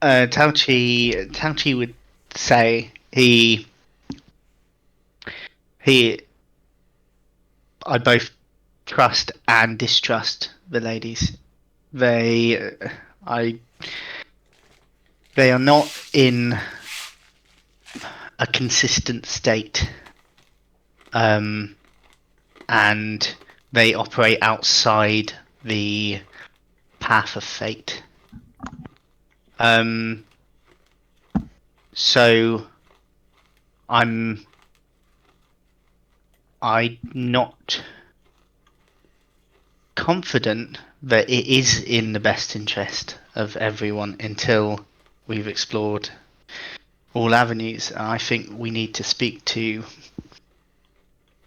Tauchi would say I both trust and distrust the ladies. They are not in a consistent state, and they operate outside the path of fate. So I'm not confident that it is in the best interest of everyone until we've explored all avenues. I think we need to speak to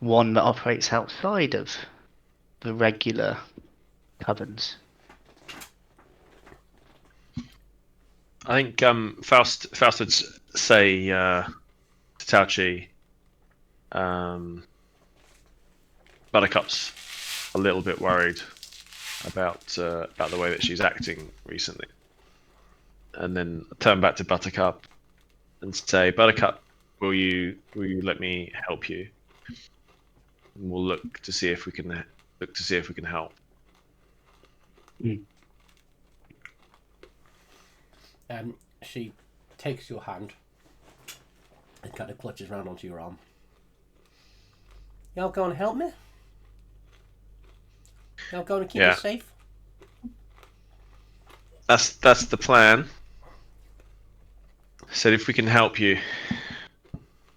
one that operates outside of the regular covens. I think Faust would say to Tauchi, Buttercup's a little bit worried about the way that she's acting recently, and then turn back to Buttercup and say, Buttercup, will you let me help you? And we'll look to see if we can help. She takes your hand and kind of clutches around onto your arm. Y'all go and help me? Y'all going to keep us safe? That's the plan. Said if we can help you,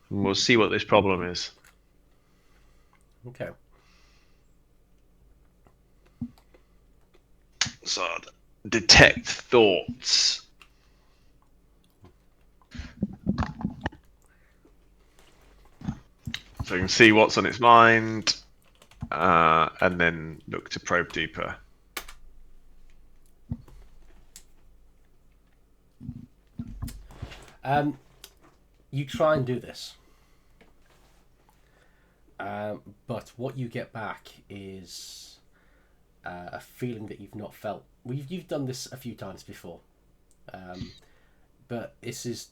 we'll see what this problem is. Okay. So detect thoughts. So you can see what's on its mind, and then look to probe deeper. You try and do this, but what you get back is a feeling that you've not felt. Well, you've done this a few times before, but this is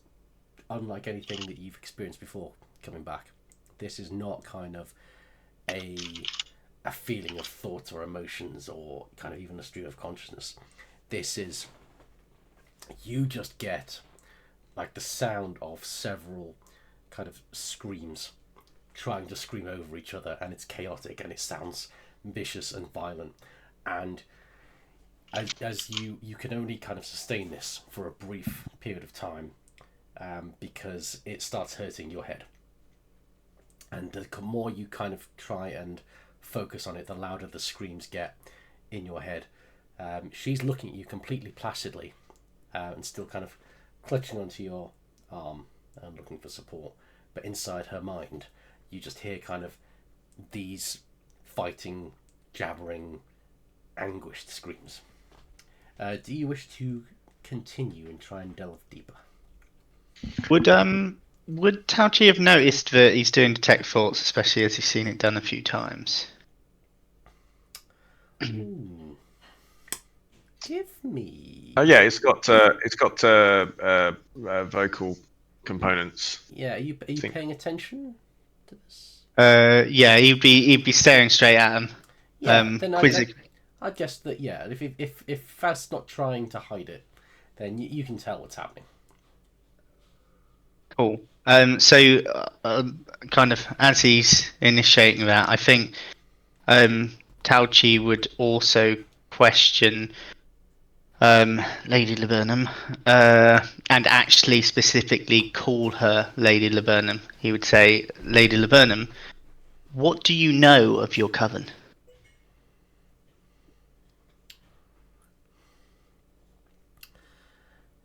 unlike anything that you've experienced before coming back. This is not kind of a feeling of thoughts or emotions or kind of even a stream of consciousness. This is, you just get like the sound of several kind of screams trying to scream over each other, and it's chaotic and it sounds vicious and violent, and as you can only kind of sustain this for a brief period of time, because it starts hurting your head, and the more you kind of try and focus on it, the louder the screams get in your head. She's looking at you completely placidly, and still kind of clutching onto your arm and looking for support, but inside her mind you just hear kind of these fighting, jabbering, anguished screams. Do you wish to continue and try and delve deeper? Would Tauchi have noticed that he's doing detect thoughts, especially as he's seen it done a few times? Give me. Oh yeah, it's got vocal components. Yeah, are you paying attention to this? Yeah, he'd be staring straight at him. Yeah, then quizzing. I guess that if Faust's not trying to hide it, then you can tell what's happening. Cool. So kind of as he's initiating that, I think Tauchi would also question Lady Laburnum, and actually specifically call her Lady Laburnum. He would say, Lady Laburnum, What do you know of your coven?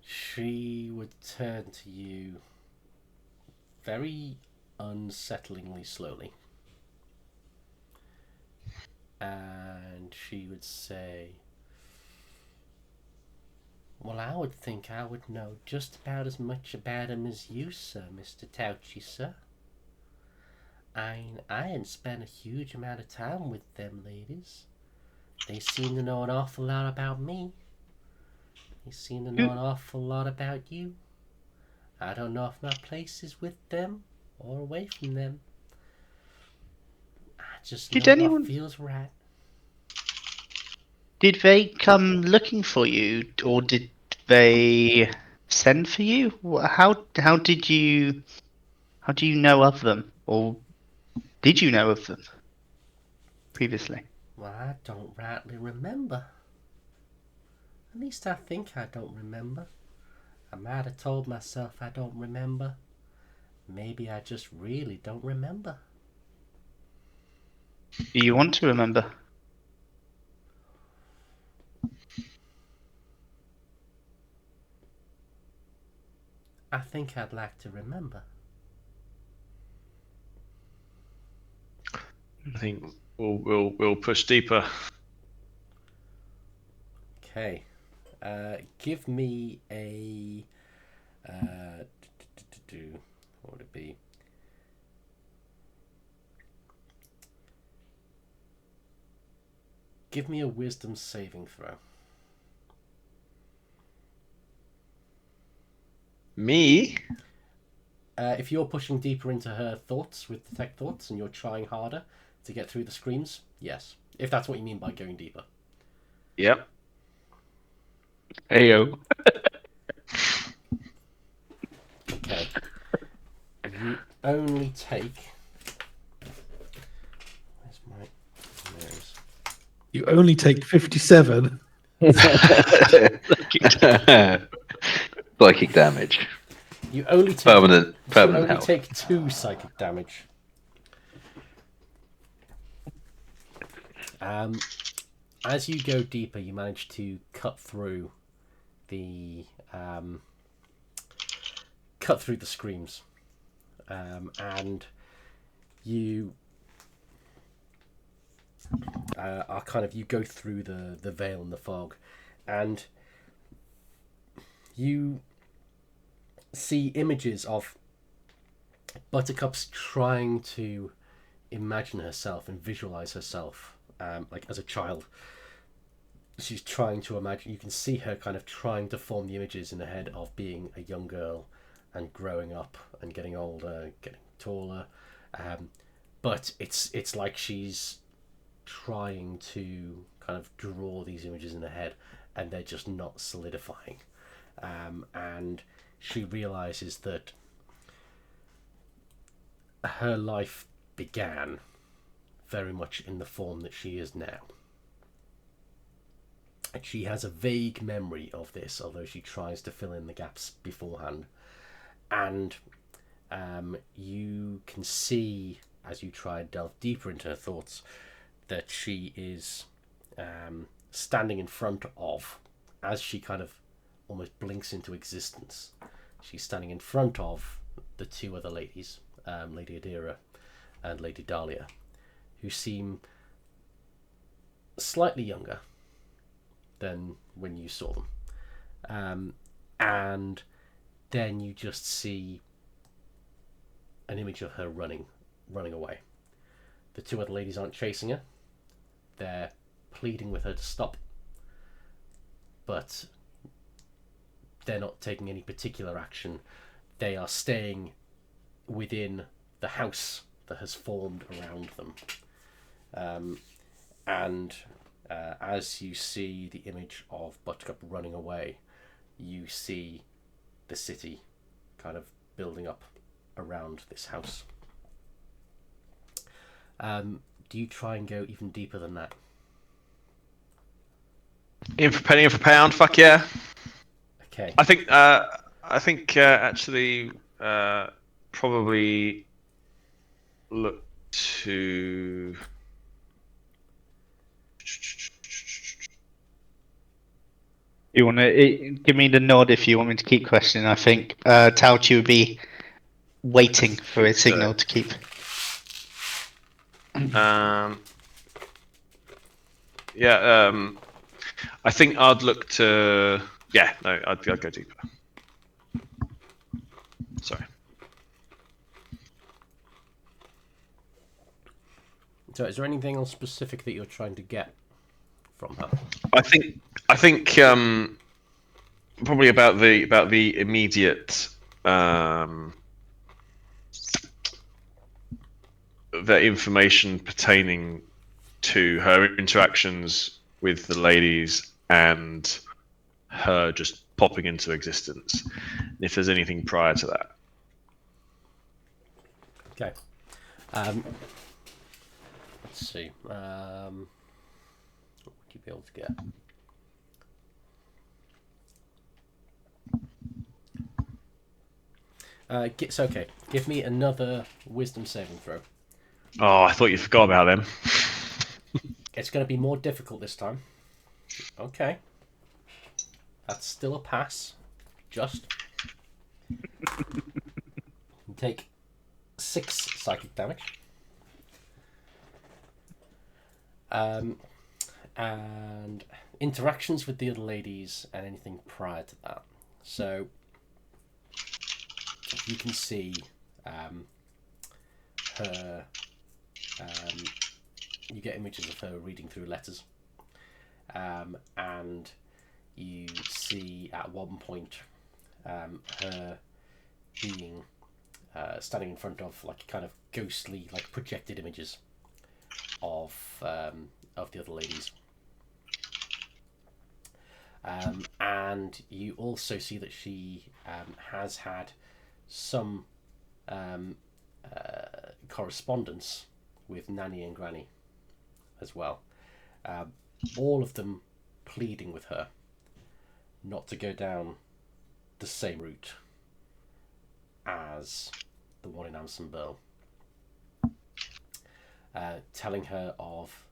She would turn to you very unsettlingly slowly. And she would say, well, I would think I would know just about as much about him as you, sir, Mr. Touchy, sir. I ain't spent a huge amount of time with them ladies. They seem to know an awful lot about me. They seem to know an awful lot about you. I don't know if my place is with them or away from them. I just Did know anyone- what feels right. Did they come looking for you, or did they send for you? How do you know of them, or did you know of them previously? Well, I don't rightly remember. At least I think I don't remember. I might have told myself I don't remember. Maybe I just really don't remember. Do you want to remember? I think I'd like to remember. I think we'll push deeper. Okay. Give me a... what would it be? Give me a wisdom saving throw. Me? If you're pushing deeper into her thoughts with detect thoughts and you're trying harder to get through the screams, yes. If that's what you mean by going deeper. Yep. Heyo. Okay. You only take... Where's my... There it is. You only take 57. Psychic damage. You only take... Permanent You only health. take 2 psychic damage. As you go deeper, you manage to cut through the screams, and you are kind of, you go through the veil and the fog, and you see images of Buttercup's trying to imagine herself and visualize herself, like as a child. She's trying to imagine. You can see her kind of trying to form the images in her head of being a young girl and growing up and getting older, getting taller. But it's like she's trying to kind of draw these images in her head, and they're just not solidifying. And she realizes that her life began very much in the form that she is now. She has a vague memory of this, although she tries to fill in the gaps beforehand. And you can see, as you try and delve deeper into her thoughts, that she is standing in front of, as she kind of almost blinks into existence, she's standing in front of the 2 other ladies, Lady Adira and Lady Dahlia, who seem slightly younger than when you saw them. And then you just see an image of her running away. The 2 other ladies aren't chasing her. They're pleading with her to stop. But they're not taking any particular action. They are staying within the house that has formed around them. As you see the image of Buttercup running away, you see the city kind of building up around this house. Do you try and go even deeper than that? In for penny, in for pound. Fuck yeah. Okay. I think actually probably look to. You want to give me the nod if you want me to keep questioning. I think Tauchi would be waiting for a signal to keep. Yeah. I think I'd look to. Yeah. No. I'd go deeper. Sorry. So, is there anything else specific that you're trying to get from her? I think probably about the immediate the information pertaining to her interactions with the ladies and her just popping into existence. If there's anything prior to that. Okay. Let's see. What would you be able to get? It's okay. Give me another wisdom saving throw. Oh, I thought you forgot about them. It's going to be more difficult this time. Okay. That's still a pass. Just. You take 6 psychic damage. And interactions with the other ladies and anything prior to that. So you can see her. You get images of her reading through letters, and you see at one point her being standing in front of like kind of ghostly, like projected images of the other ladies. And you also see that she has had some correspondence with Nanny and Granny as well. All of them pleading with her not to go down the same route as the one in Amsonville. Telling her of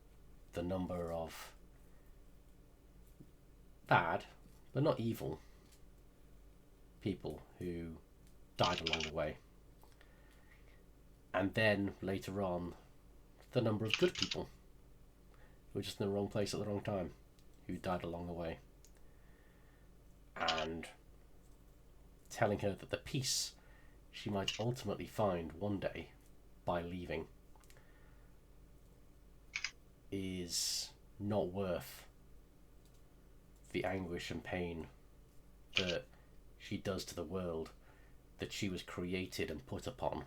the number of bad, but not evil, people who died along the way. And then later on, the number of good people who were just in the wrong place at the wrong time, who died along the way. And telling her that the peace she might ultimately find one day by leaving is not worth the anguish and pain that she does to the world that she was created and put upon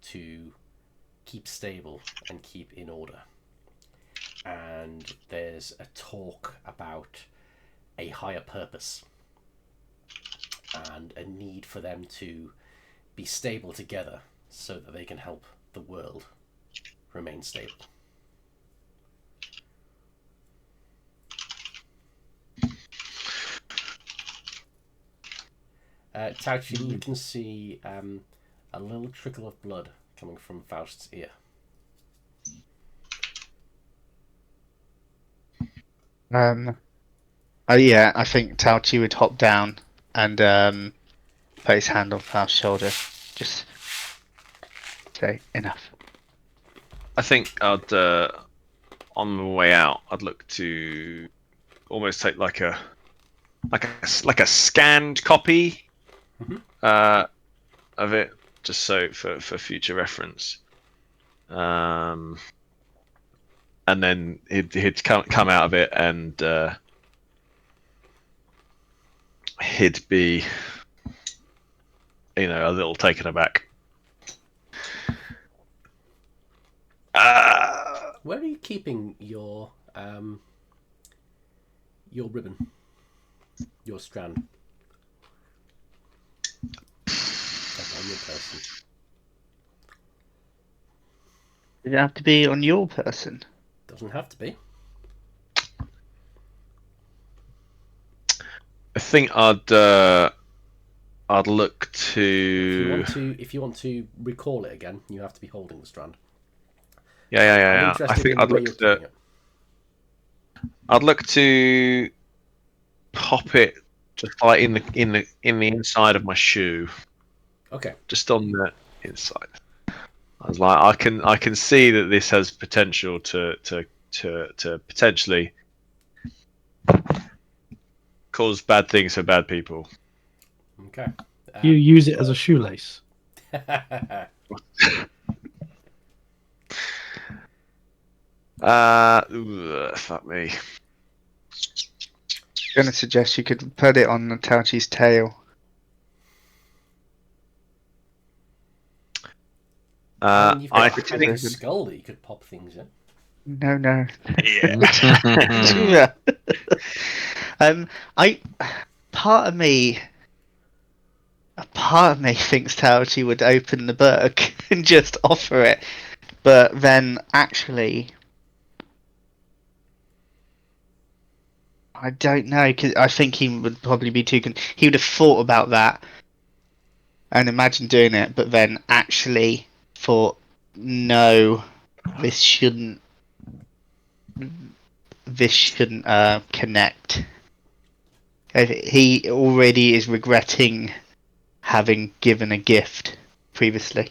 to keep stable and keep in order. And there's a talk about a higher purpose and a need for them to be stable together so that they can help the world remain stable. Tauchi, you can see a little trickle of blood coming from Faust's ear. Yeah, I think Tauchi would hop down and put his hand on Faust's shoulder. Just say enough. I think I'd on the way out, I'd look to almost take like a scanned copy of it, just so for future reference. And then he'd come out of it, and he'd be, a little taken aback. Where are you keeping your ribbon, your strand? Like on your person. Does it have to be on your person? Doesn't have to be. I think I'd I'd look If you to. want to recall it again, you have to be holding the strand. Yeah. I'm I interested think in the I'd way look you're to. keeping it. I'd look to pop it just like in the inside of my shoe, Okay. just on the inside. I was like, I can see that this has potential to potentially cause bad things for bad people. Okay. You use it as a shoelace. Fuck me. I'm gonna suggest you could put it on the Tauchi's tail. I mean, you've got I a think- hanging skull that you could pop things in. No. yeah. I part of me thinks Tauchi would open the book and just offer it, but then actually, I don't know, because I think he would probably be too. He would have thought about that and imagined doing it, but then actually thought, no, this shouldn't. This shouldn't connect. He already is regretting having given a gift previously.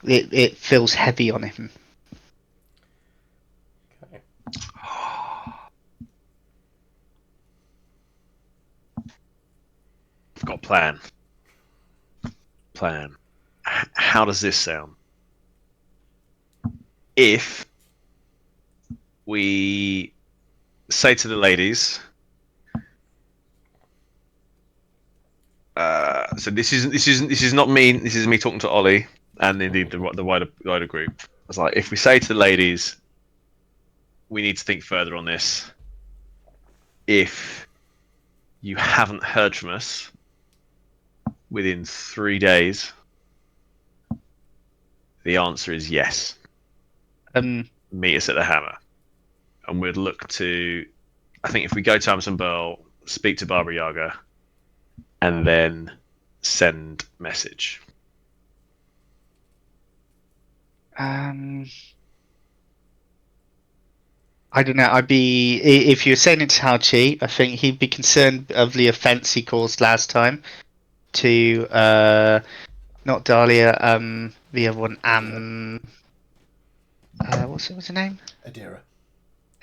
It feels heavy on him. Okay. I've got a plan. How does this sound? If we say to the ladies, so this is not me. This is me talking to Ollie and indeed the wider group. It's like, if we say to the ladies, we need to think further on this. If you haven't heard from us within 3 days, the answer is yes. Meet us at the Hammer, and we'd look to. I think if we go to Amazon Burl, speak to Barbara Yaga, and then send message. I don't know. If you're saying it's Haochi, I think he'd be concerned of the offence he caused last time to not Dahlia, the other one, what's her name? Adira.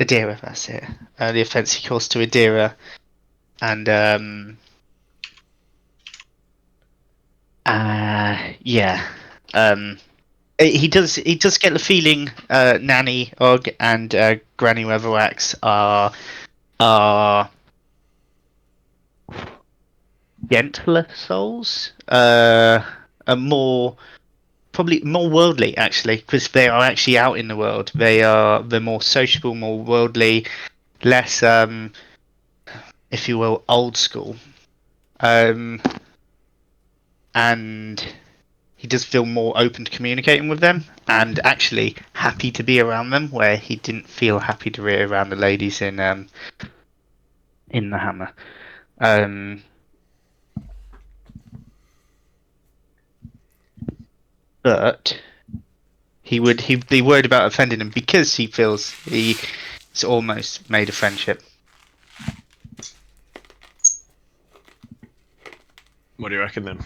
Adira, that's it. The offence he caused to Adira, and yeah, he does get the feeling Nanny Og and Granny Weatherwax are gentler souls, are probably more worldly actually, because they are actually out in the world. They're more sociable, more worldly, less if you will, old school. And he does feel more open to communicating with them and actually happy to be around them, where he didn't feel happy to be around the ladies in the Hammer. But he'd be worried about offending him because he feels he's almost made a friendship. What do you reckon then?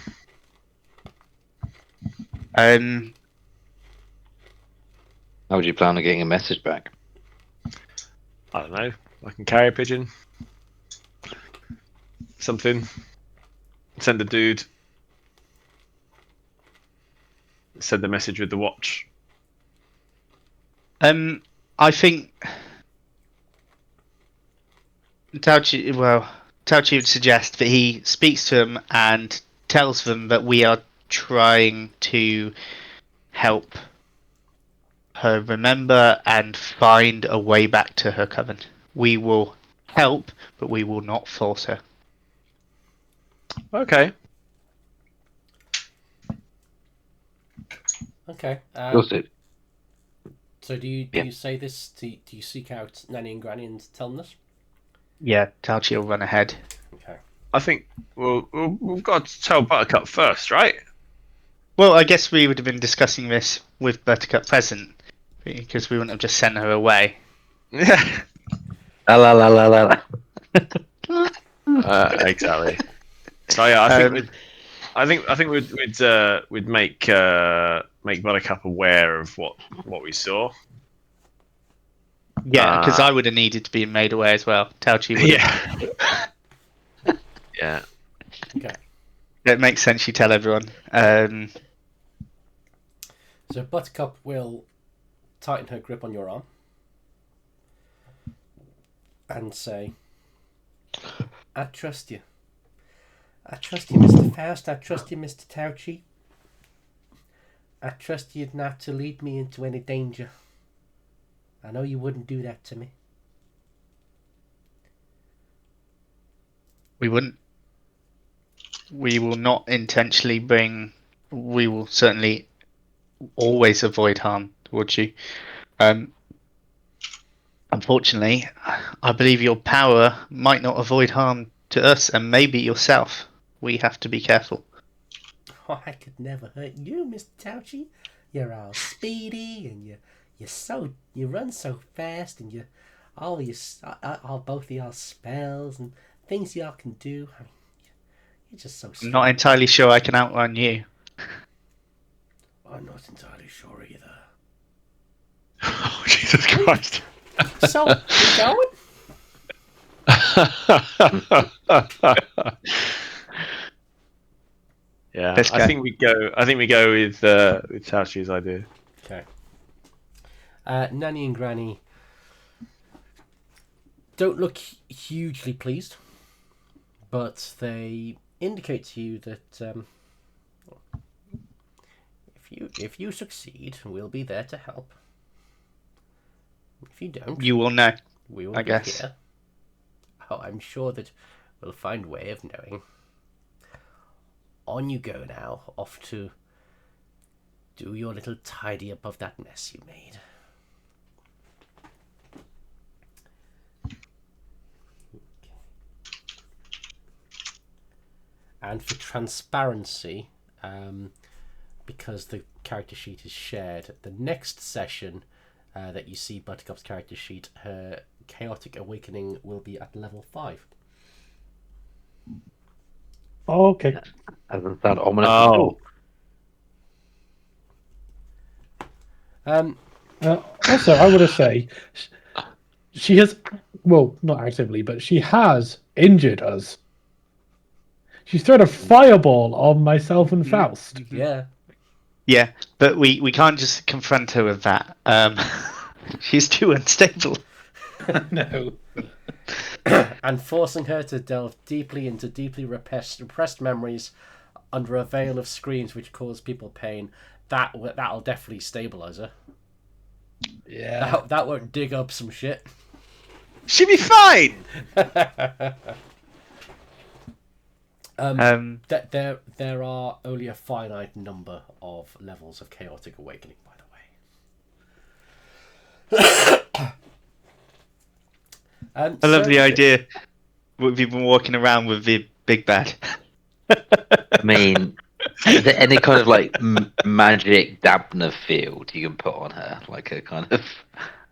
How would you plan on getting a message back? I don't know. I can carry a pigeon. Something. Send a dude. Send the message with the watch. I think Tauchi would suggest that he speaks to them and tells them that we are trying to help her remember and find a way back to her coven. We will help, but we will not force her. Okay. Okay. Also, So do you Yeah. say this? Do you seek out Nanny and Granny and tell them this? Yeah, Tauchi will run ahead. Okay. I think we've got to tell Buttercup first, right? Well, I guess we would have been discussing this with Buttercup present, because we wouldn't have just sent her away. Yeah. La la la la la. Exactly. So yeah, I think Um, we'd make Buttercup aware of what we saw. Yeah, because I would have needed to be made aware as well. Tauchi would have. Yeah. Yeah. Okay. It makes sense you tell everyone. So Buttercup will tighten her grip on your arm and say, I trust you. I trust you, Mr. Faust. I trust you, Mr. Tauchi. I trust you not to lead me into any danger. I know you wouldn't do that to me. We wouldn't. We will not intentionally bring. We will certainly always avoid harm towards you. Unfortunately, I believe your power might not avoid harm to us and maybe yourself. We have to be careful. Oh, I could never hurt you, Mr. Tauchi. You're all speedy and you run so fast and all both of y'all spells and things y'all can do. I mean, you're just so I'm strong. not entirely sure I can outrun you. I'm not entirely sure either. Oh, Jesus Christ. So, we going? Yeah, Let's I go. think we go with Tauchi's idea. Okay. Nanny and Granny don't look hugely pleased, but they indicate to you that if you succeed, we'll be there to help. If you don't, You will know. we will I be guess. here. Oh, I'm sure that we'll find a way of knowing. On you go now, off to do your little tidy up of that mess you made. And for transparency, because the character sheet is shared, the next session that you see Buttercup's character sheet, her chaotic awakening will be at level 5. Oh, okay. Doesn't sound ominous at Oh. all. Also, I want to say she has, well, not actively, but she has injured us. She's thrown a fireball on myself and Faust. Yeah. Yeah, but we can't just confront her with that. She's too unstable. No. And forcing her to delve deeply into deeply repressed memories under a veil of screens which cause people pain, that'll definitely stabilize her. Yeah. That won't dig up some shit. She'll be fine. There are only a finite number of levels of chaotic awakening, by the way. I love the idea. We've been walking around with the big bad. I mean, is there any kind of like magic dampener field you can put on her, like a kind of?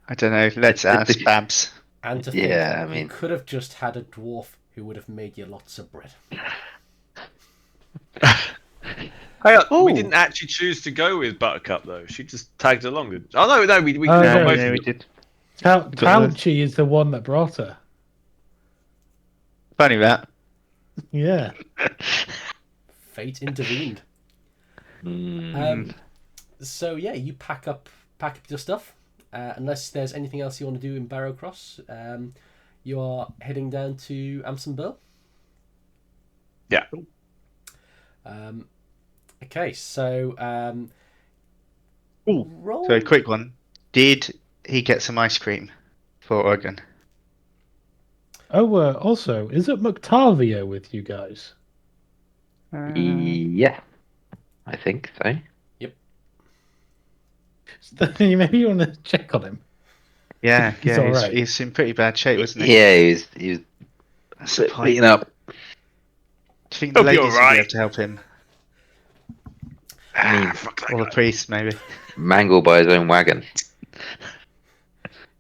I don't know. Let's ask Babs. And to think, Yeah, I you mean, could have just had a dwarf who would have made you lots of bread. We didn't actually choose to go with Buttercup though. She just tagged along. Oh no, we Oh, got no, both Yeah, of we them. did. Tauchi is the one that brought her. Funny that. Yeah. Fate intervened. So yeah, you pack up your stuff. Unless there's anything else you want to do in Barrow Cross, you are heading down to Amsonville. Yeah. Okay, so Ooh, roll. so a quick one. Did he get some ice cream for Oregon? Oh, also, is it Octavio with you guys? yeah, I think so. Maybe you want to check on him. Yeah, He's yeah, all right. he's in pretty bad shape, wasn't he? Yeah, he was That's the point. beaten up. Do you think the Hope you're ladies will be right. able to help him? I mean, Fuck that Or the guy. priest, maybe? mangled by his own wagon.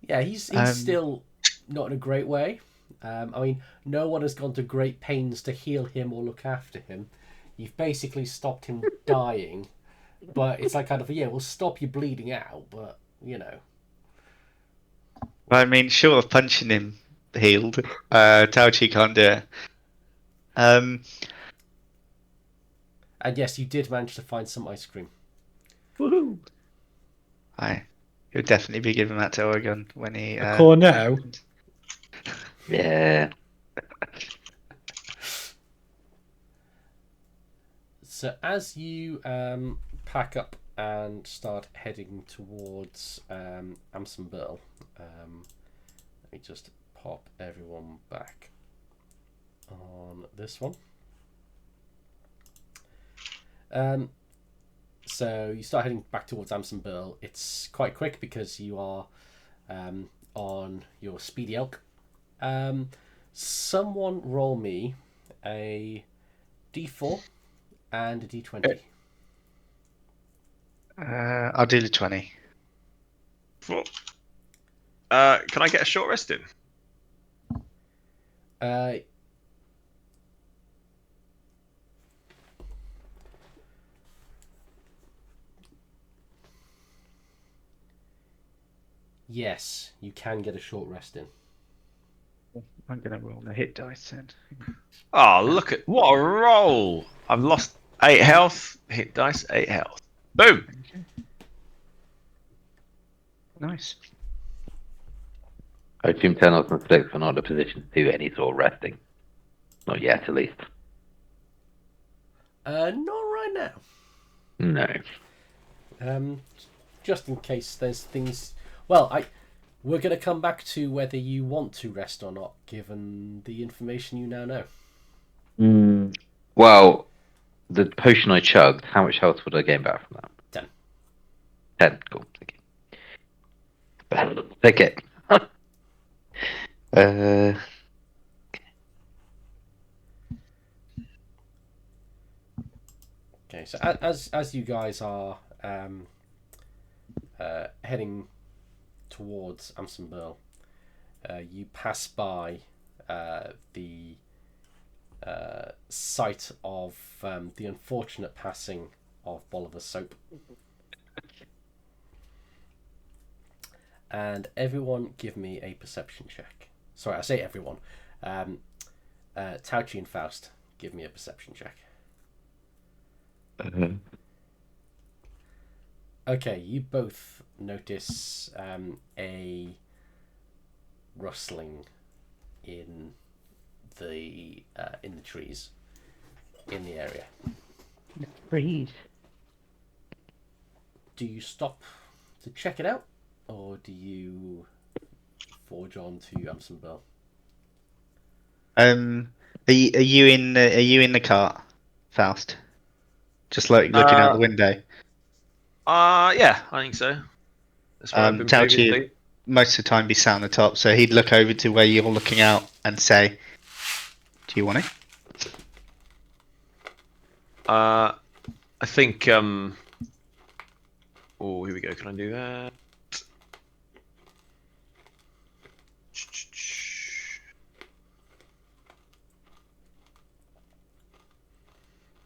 Yeah, he's still not in a great way. I mean, no one has gone to great pains to heal him or look after him. You've basically stopped him dying, but it's like kind of, yeah, we'll stop you bleeding out, but you know. I mean, short of punching him healed, Tauchi can't do it. And yes, you did manage to find some ice cream. Woohoo! He'll definitely be giving that to Oregon when he. A cornetto. Yeah. So as you pack up and start heading towards Amsonburl, let me just pop everyone back on this one. So you start heading back towards Amsonburl. It's quite quick because you are on your speedy elk. Someone roll me a d4 and a d20. I'll do the 20. Can I get a short rest in? Yes, you can get a short rest in. I'm gonna roll the hit dice then. Oh, look at what a roll! I've lost 8 health. Hit dice, 8 health. Boom! Okay. Nice. I assume Tenos and Slicks are not in a position to do any sort of resting. Not yet, at least. Not right now. No. Just in case there's things. Well, we're going to come back to whether you want to rest or not, given the information you now know. Well, the potion I chugged, how much health would I gain back from that? 10. 10. Cool. Okay. Take it. Okay, so as you guys are heading towards Amsonburl, you pass by the site of the unfortunate passing of Bolivar Soap. And everyone give me a perception check. Sorry, I say everyone. Tauchi and Faust, give me a perception check. Okay, you both notice a rustling in the trees in the area. Breathe. Do you stop to check it out, or do you forge on to Amsonburl? Are you in the cart, Faust? Just like looking out the window. Yeah, I think so. That's where I've been Tauchi previously. most of the time be sat on the top, so he'd look over to where you're looking out and say, "Do you want it?" I think. Oh, here we go. Can I do that?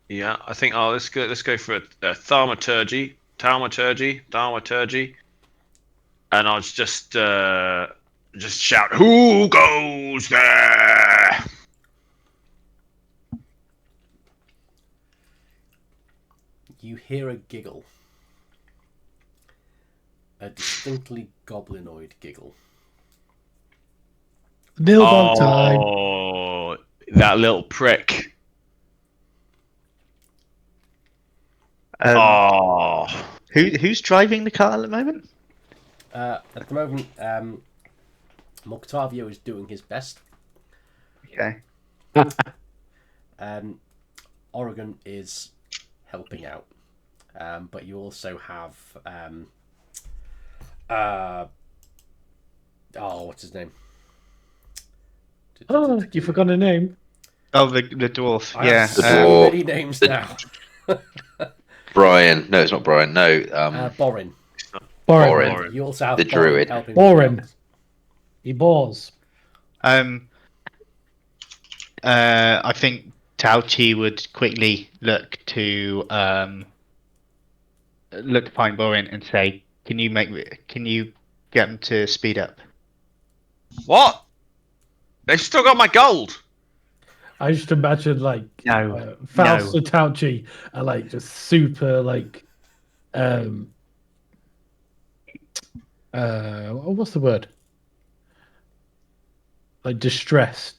Yeah, I think. Oh, let's go for a thaumaturgy, and I'll just shout, "Who goes there?" You hear a giggle. A distinctly goblinoid giggle. Nilbog time. Oh, that little prick. Oh, Who's driving the car at the moment? At the moment, Moctavio is doing his best. Okay. Oregon is helping out. But you also have what's his name? Oh, you forgot a name. Oh, the dwarf. I Yeah. have so dwarf. many names now. Brian. No, it's not Brian. No. Borin. Borin. Borin. You also have The Borin druid. helping Borin. with He bores. I think Tao Chi would quickly look to find Borin and say, "Can you get him to speed up?" What? They've still got my gold. I just imagine like No, Faust no. and Tauchi are like just super like what's the word? Like distressed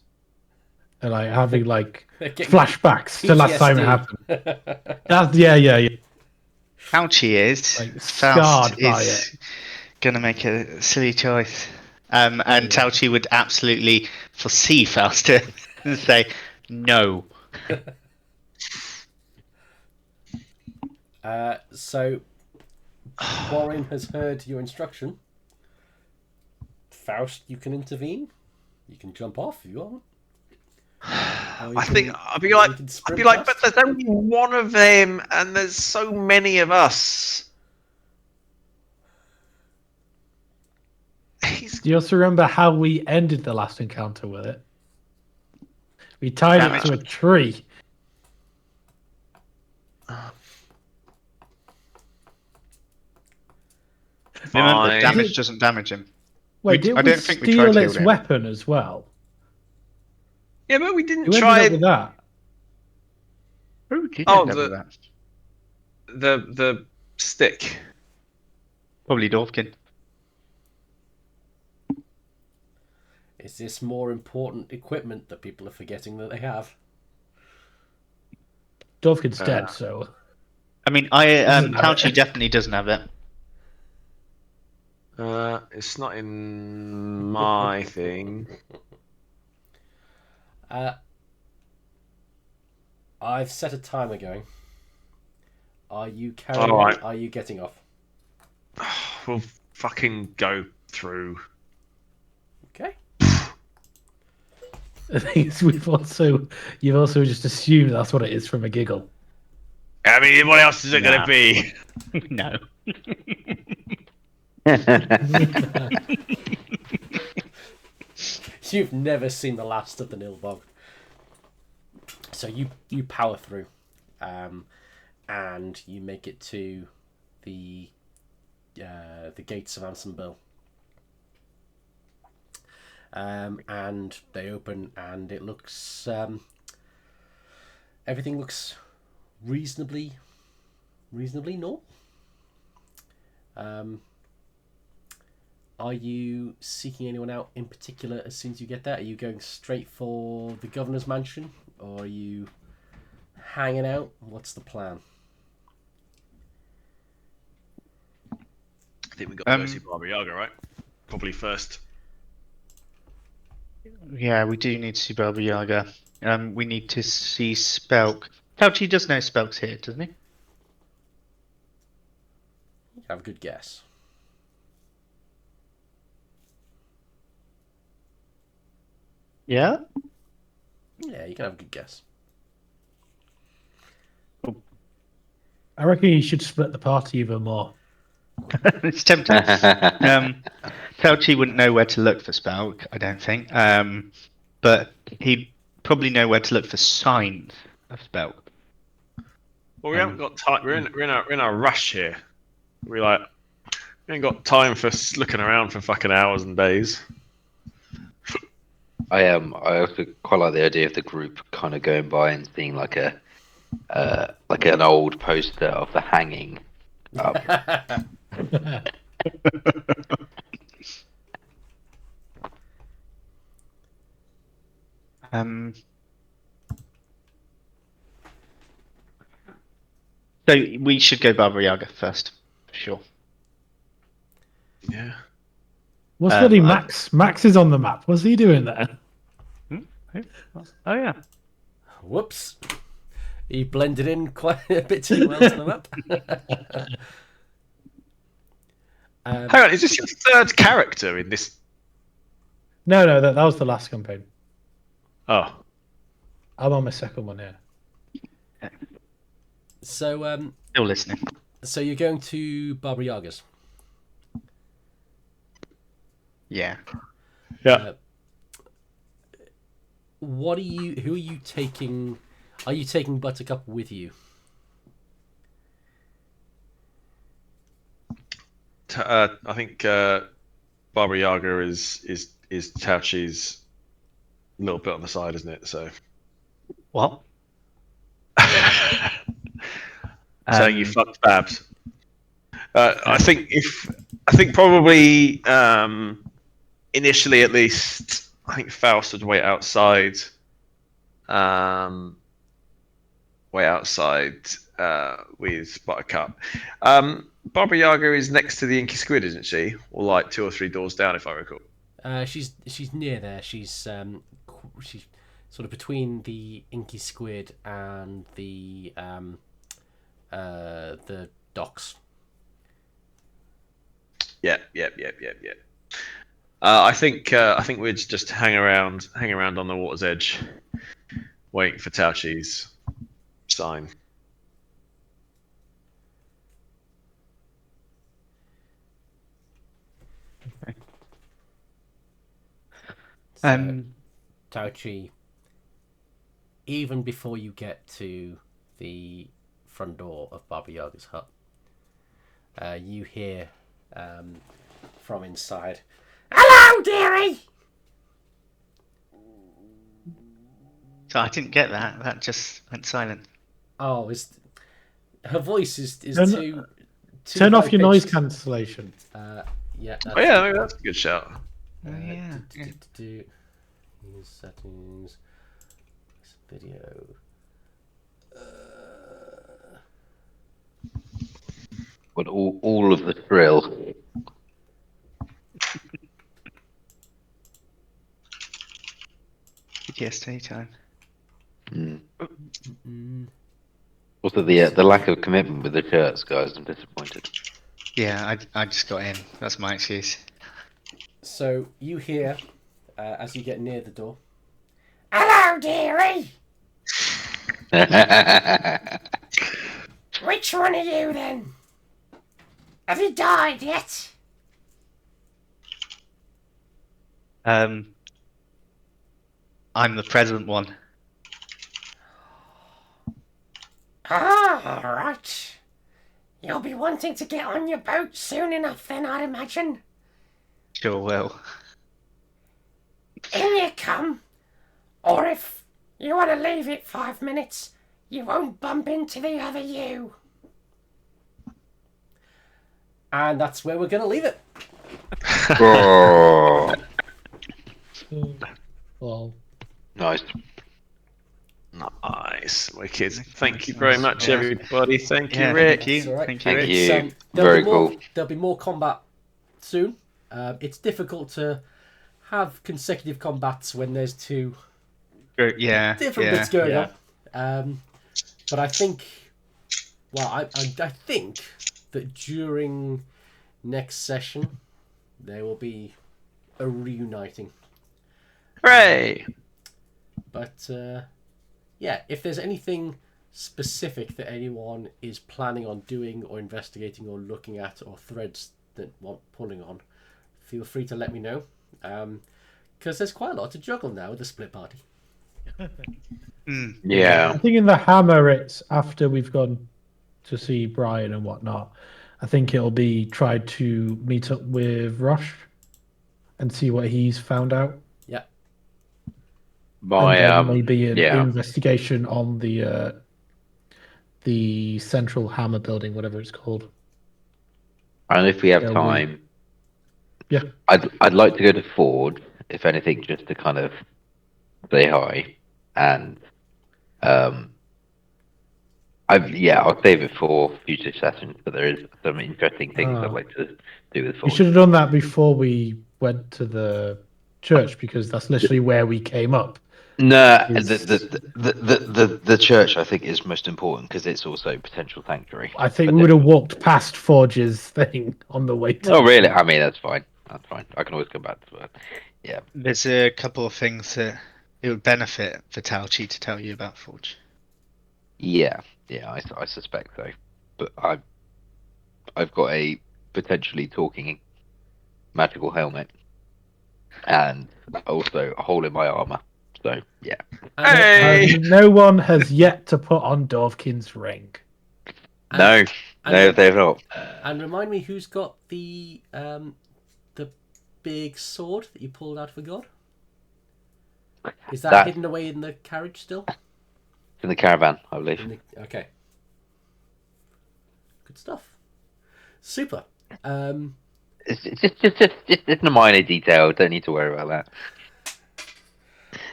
and like having like Getting flashbacks to last time it happened. That's yeah. Tao Chi is Like Faust scarred by is gonna make a silly choice. And yeah. Tao Chi would absolutely foresee Faust and say, "No." So Borin has heard your instruction. Faust, you can intervene. You can jump off if you want. I think I'd be like, but there's only one of them, and there's so many of us. Do you also remember how we ended the last encounter with it? We tied it to a tree. Remember, damage doesn't damage him. Wait, did I we don't think we tried steal to its kill him. weapon as well? Yeah, but we didn't Who ended try. up with that? Who did Oh, end up with that? the stick. Probably Dorfkin. Is this more important equipment that people are forgetting that they have? Dorfkin's dead, so I mean, Tao Chi definitely doesn't have it. It's not in my thing. I've set a timer going. Are you carrying All right. on? Are you getting off? We'll fucking go through. Okay. the thing is, you've also just assumed that's what it is from a giggle. I mean, what else is it going to be? No. You've never seen the last of the Nilbog. So you power through, and you make it to the gates of Ansonville. And they open, and it looks everything looks reasonably normal. Are you seeking anyone out in particular as soon as you get there? Are you going straight for the governor's mansion, or are you hanging out? What's the plan? I think we got to go see Barbara Yaga, right? Probably first. Yeah, we do need to see Baba Yaga. We need to see Spelk. Tao Chi does know Spelk's here, doesn't he? Have a good guess. Yeah? Yeah, you can have a good guess. I reckon you should split the party even more. It's tempting. Tao Chi wouldn't know where to look for Spelk, I don't think. But he'd probably know where to look for signs of Spelk. Well, we haven't got time. We're in a rush here. We ain't got time for looking around for fucking hours and days. I also quite like the idea of the group kind of going by and seeing like an old poster of the hanging up. So we should go Baba Yaga first, for sure. Yeah. What's bloody Max? Max is on the map. What's he doing there? Oh yeah. Whoops. He blended in quite a bit too well to the map. Hang on, is this your third character in this? No, that was the last campaign. Oh. I'm on my second one here. So, Still listening. so you're going to Baba Yaga's. Yeah. Yeah. What are you? Who are you taking? Are you taking Buttercup with you? I think Baba Yaga is Tauchi's a little bit on the side, isn't it? So What? saying you Um, fucked Babs. I think probably initially at least I think Faust would wait outside. Way outside with Buttercup. Baba Yaga is next to the Inky Squid, isn't she? Or like 2 or 3 doors down, if I recall. She's near there. She's sort of between the Inky Squid and the docks. Yeah. I think we'd just hang around on the water's edge, waiting for Tauchi's sign. So, Tauchi, even before you get to the front door of Baba Yaga's hut, you hear from inside, "Hello, dearie!" so I didn't get that. That just went silent. Oh, her voice is Turn- too Turn off your noise high-pitched. cancellation. Yeah. Oh yeah, maybe that's a good shout. Yeah. Use settings. Video. But all of the thrill. PTSD time. Also, the lack of commitment with the shirts, guys. I'm disappointed. Yeah, I just got in. That's my excuse. So you hear, as you get near the door, "Hello, dearie! Which one are you then? Have you died yet?" I'm the present one. Ah, right. You'll be wanting to get on your boat soon enough then, I'd imagine. Sure will. In you come. Or if you want to leave it 5 minutes, you won't bump into the other you. And that's where we're going to leave it. Oh, Well, nice. Nice, wicked. Thank you very much, Yeah. everybody. Thank you, Yeah, Rick. thank you. It's all right. Thank you, Thank Rick. you. There'll Very be more, cool. There'll be more combat soon. It's difficult to have consecutive combats when there's two Yeah. different yeah. bits going Yeah. on. But I think, well, I think that during next session there will be a reuniting. Hooray! But yeah, if there's anything specific that anyone is planning on doing or investigating or looking at or threads that want pulling on, feel free to let me know. Because there's quite a lot to juggle now with the split party. Yeah. I think in the Hammer, it's after we've gone to see Brian and whatnot. I think it'll be tried to meet up with Rush and see what he's found out. Yeah. My And then maybe an yeah. investigation on the central Hammer building, whatever it's called. And if we have Yeah, time, Yeah. I'd like to go to Ford, if anything, just to kind of say hi, and I'll save it for future sessions. But there is some interesting things I'd like to do with We Ford. should have done that before we went to the church because that's literally where we came up. No, Is- the church I think is most important because it's also potential sanctuary. I think But we would then- have walked past Forge's thing on the way to. Oh really? I mean that's fine. That's fine. I can always come back to it. Yeah. There's a couple of things that It would benefit Vitalchi to tell you about Forge. Yeah, I suspect so. But I've got a potentially talking magical helmet, and also a hole in my armor. So yeah, And, Hey! And no one has yet to put on Dovkin's ring. no, they're not. And remind me, who's got the big sword that you pulled out of a god? Is that hidden away in the carriage still? In the caravan, I believe. Okay. Good stuff. Super. It's a minor detail. Don't need to worry about that.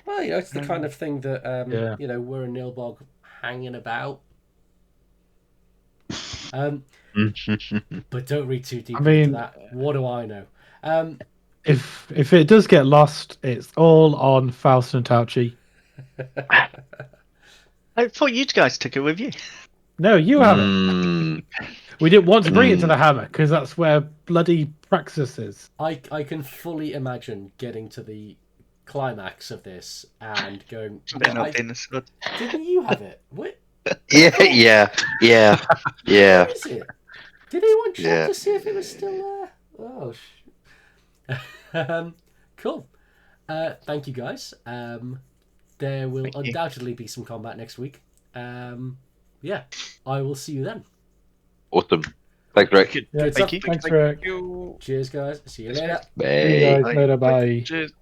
Well, it's the kind of thing that Yeah. we're in Nilbog hanging about. But don't read too deep into that. What do I know? If it does get lost, it's all on Faust and Tauchi. I thought you guys took it with you. No, you have it. Mm, We didn't want to bring it to the hammer because that's where bloody Praxis is. I can fully imagine getting to the climax of this and going, They're not being this good. didn't you have it? What? yeah. Where is it? Did anyone check Yeah. to see if it was still there? Oh, cool. Thank you, guys. There will undoubtedly be some combat next week. Yeah, I will see you then. Awesome. Thanks, Rick. Yeah, Good stuff. Thanks, Rick. You. Cheers, guys. See you later. See you Bye. guys later. Bye. Cheers.